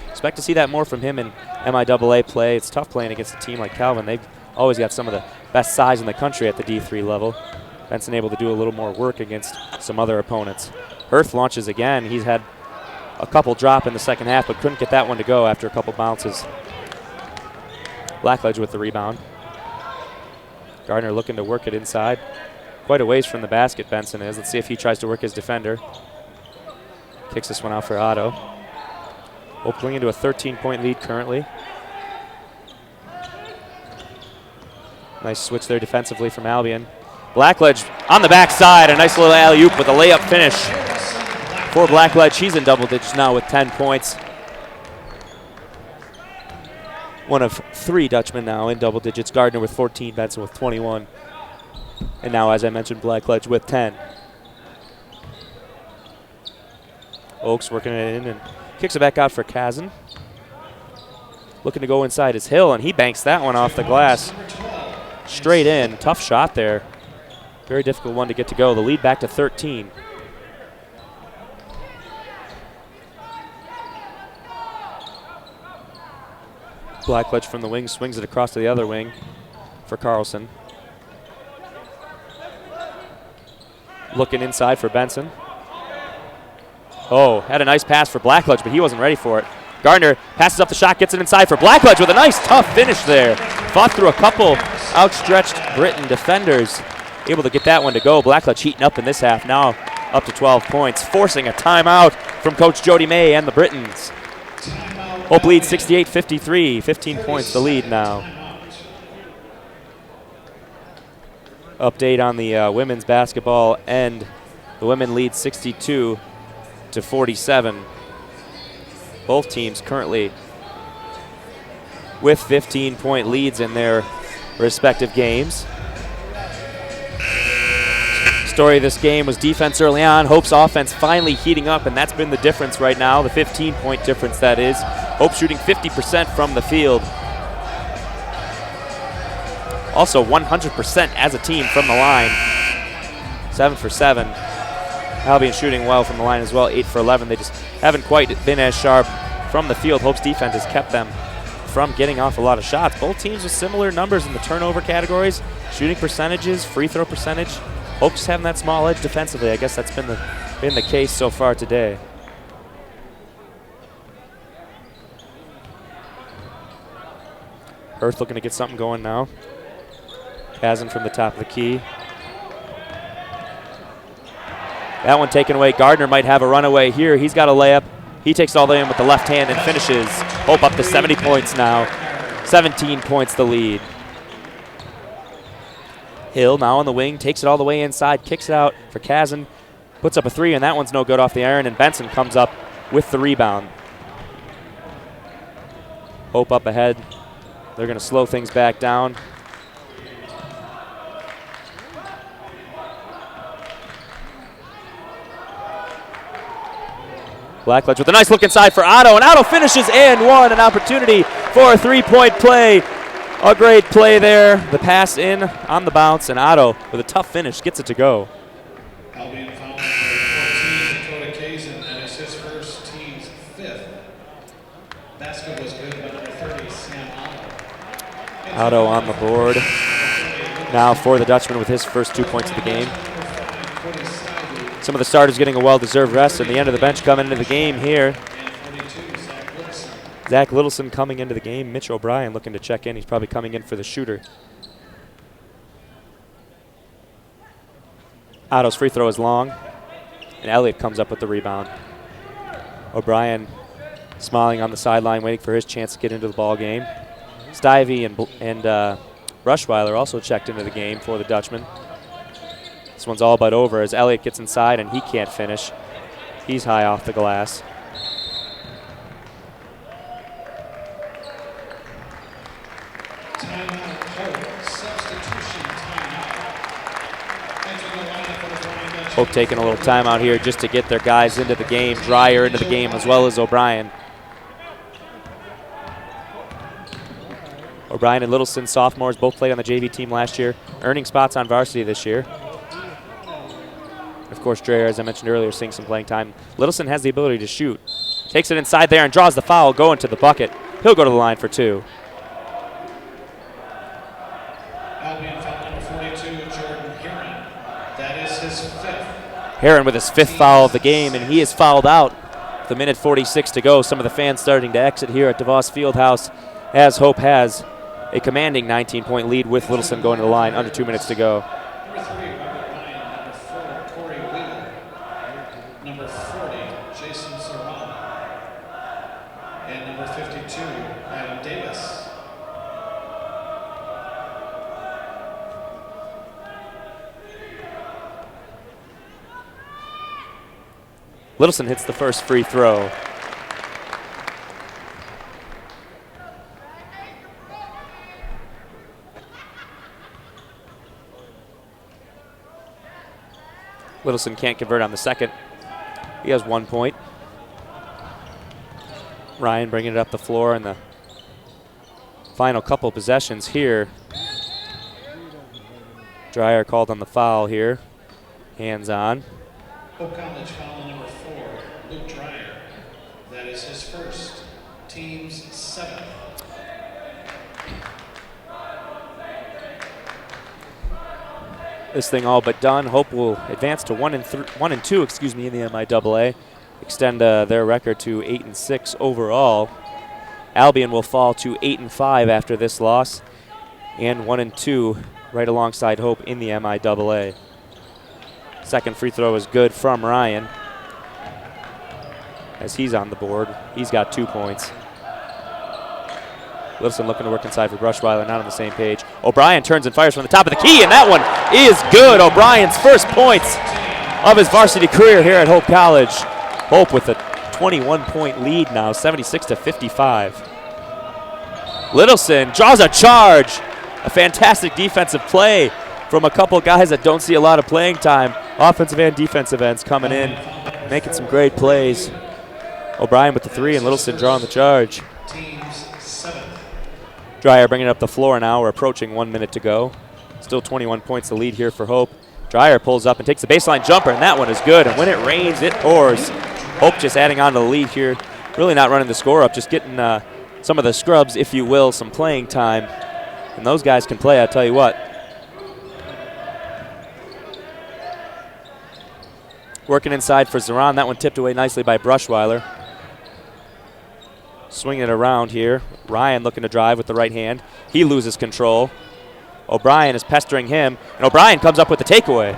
Expect to see that more from him in MIAA play. It's tough playing against a team like Calvin. They've always got some of the best size in the country at the D3 level. Benson able to do a little more work against some other opponents. Hirth launches again. He's had a couple drop in the second half, but couldn't get that one to go after a couple bounces. Blackledge with the rebound. Gardner looking to work it inside. Quite a ways from the basket, Benson is. Let's see if he tries to work his defender. Kicks this one out for Otto. Opening into a 13-point lead currently. Nice switch there defensively from Albion. Blackledge on the backside, a nice little alley-oop with a layup finish for Blackledge. He's in double digits now with 10 points. One of 3 Dutchmen now in double digits. Gardner with 14, Benson with 21. And now, as I mentioned, Blackledge with 10. Oaks working it in and kicks it back out for Kazan. Looking to go inside his Hill, and he banks that one off the glass. Straight in. Tough shot there. Very difficult one to get to go. The lead back to 13. Blackledge from the wing swings it across to the other wing for Carlson. Looking inside for Benson. Oh, had a nice pass for Blackledge, but he wasn't ready for it. Gardner passes up the shot, gets it inside for Blackledge with a nice tough finish there. Fought through a couple outstretched Britain defenders. Able to get that one to go. Blackledge heating up in this half, now up to 12 points, forcing a timeout from Coach Jody May and the Britons. Hope leads 68-53, 15 points the lead now. Update on the women's basketball end. The women lead 62-47. Both teams currently with 15-point leads in their respective games. Story of this game was defense early on. Hope's offense finally heating up, and that's been the difference right now, the 15-point difference that is. Hope shooting 50% from the field. Also 100% as a team from the line. 7 for 7. Albion shooting well from the line as well, 8 for 11. They just haven't quite been as sharp from the field. Hope's defense has kept them from getting off a lot of shots. Both teams with similar numbers in the turnover categories, shooting percentages, free throw percentage. Hope just having that small edge defensively. I guess that's been the case so far today. Hirth looking to get something going now. Kazan from the top of the key. That one taken away. Gardner might have a runaway here. He's got a layup. He takes all the way in with the left hand and finishes. Hope up to 70 points now. 17 points the lead. Hill now on the wing, takes it all the way inside, kicks it out for Kazan, puts up a 3, and that one's no good off the iron, and Benson comes up with the rebound. Hope up ahead. They're going to slow things back down. Blackledge with a nice look inside for Otto, and Otto finishes and one, an opportunity for a 3-point play. A great play there. The pass in on the bounce, and Otto with a tough finish gets it to go. Albion foul number 14, Dakota Kazan, and it's his first, team's 5th. Basket was good by number 30, Sam Otto. Otto on the board now for the Dutchman with his first 2 points of the game. Some of the starters getting a well-deserved rest, and the end of the bench coming into the game here. Zach Littleson coming into the game. Mitch O'Brien looking to check in. He's probably coming in for the shooter. Otto's free throw is long, and Elliott comes up with the rebound. O'Brien smiling on the sideline, waiting for his chance to get into the ball game. Stivey and Rushweiler also checked into the game for the Dutchman. This one's all but over as Elliott gets inside and he can't finish. He's high off the glass. Hope taking a little time out here just to get their guys into the game, Dreyer into the game as well as O'Brien. O'Brien and Littleson, sophomores, both played on the JV team last year, earning spots on varsity this year. Of course, Dreyer, as I mentioned earlier, seeing some playing time. Littleson has the ability to shoot. Takes it inside there and draws the foul, going to the bucket. He'll go to the line for two. Albion foul number 42, Jordan Heron. That is his fifth. Heron with his fifth foul of the game, and he is fouled out. With a minute 46 to go. Some of the fans starting to exit here at DeVos Fieldhouse as Hope has a commanding 19-point lead with Littleson going to the line, under 2 minutes to go. Number 3, Robert Ryan. Number 4, Corey Wheeler. Number 40, Jason Serrano. And number 52, Adam Davis. Littleson hits the first free throw. Littleson can't convert on the second. He has 1 point. Ryan bringing it up the floor in the final couple possessions here. Dreyer called on the foul here. Hands on. Hope College foul number 4, Luke Dreyer. That is his first, team's 7th. This thing all but done. Hope will advance to 1 and 2, in the MIAA, extend their record to 8 and 6 overall. Albion will fall to 8 and 5 after this loss, and 1 and 2 right alongside Hope in the MIAA. Second free throw is good from Ryan as he's on the board. He's got 2 points. Littleson looking to work inside for Brushweiler, not on the same page. O'Brien turns and fires from the top of the key, and that one is good. O'Brien's first points of his varsity career here at Hope College. Hope with a 21-point lead now, 76-55. Littleson draws a charge. A fantastic defensive play from a couple guys that don't see a lot of playing time. Offensive and defensive ends coming in, making some great plays. O'Brien with the three and Littleson drawing the charge. Dreyer bringing it up the floor now. We're approaching 1 minute to go. Still 21 points the lead here for Hope. Dreyer pulls up and takes the baseline jumper, and that one is good. And when it rains, it pours. Hope just adding on to the lead here. Really not running the score up, just getting some of the scrubs, if you will, some playing time. And those guys can play, I tell you what. Working inside for Zeron. That one tipped away nicely by Brushweiler. Swinging it around here. Ryan looking to drive with the right hand. He loses control. O'Brien is pestering him, and O'Brien comes up with the takeaway.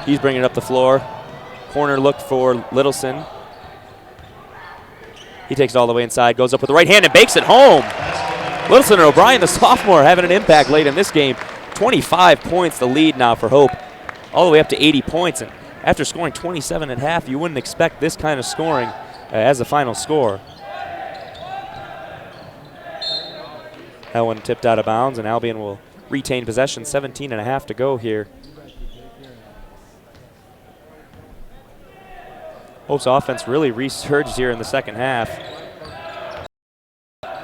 He's bringing it up the floor. Corner look for Littleson. He takes it all the way inside, goes up with the right hand and bakes it home. Littleson and O'Brien, the sophomore, having an impact late in this game. 25 points the lead now for Hope, all the way up to 80 points. And after scoring 27 at half, you wouldn't expect this kind of scoring as the final score. That one tipped out of bounds, and Albion will retain possession. 17 and a half to go here. Hope's offense really resurged here in the second half,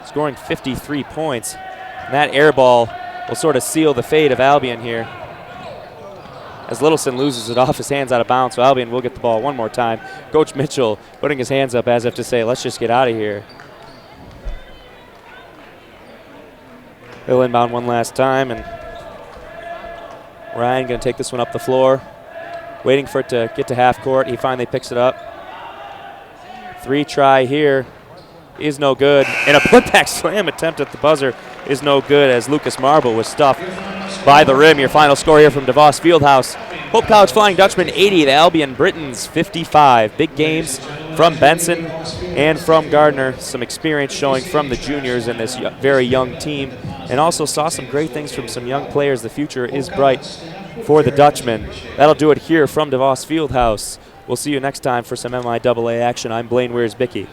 scoring 53 points. And that air ball will sort of seal the fate of Albion here. as Littleson loses it off his hands out of bounds. So Albion will get the ball one more time. Coach Mitchell putting his hands up as if to say, let's just get out of here. He'll inbound one last time, and Ryan going to take this one up the floor. Waiting for it to get to half court. He finally picks it up. 3 try here is no good. And a putback slam attempt at the buzzer is no good as Lucas Marble was stuffed by the rim. Your final score here from DeVos Fieldhouse. Hope College Flying Dutchman 80, the Albion Britons 55. Big games from Benson and from Gardner. Some experience showing from the juniors in this very young team. And also saw some great things from some young players. The future is bright for the Dutchmen. That'll do it here from DeVos Fieldhouse. We'll see you next time for some MIAA action. I'm Blaine Weirs-Bickey.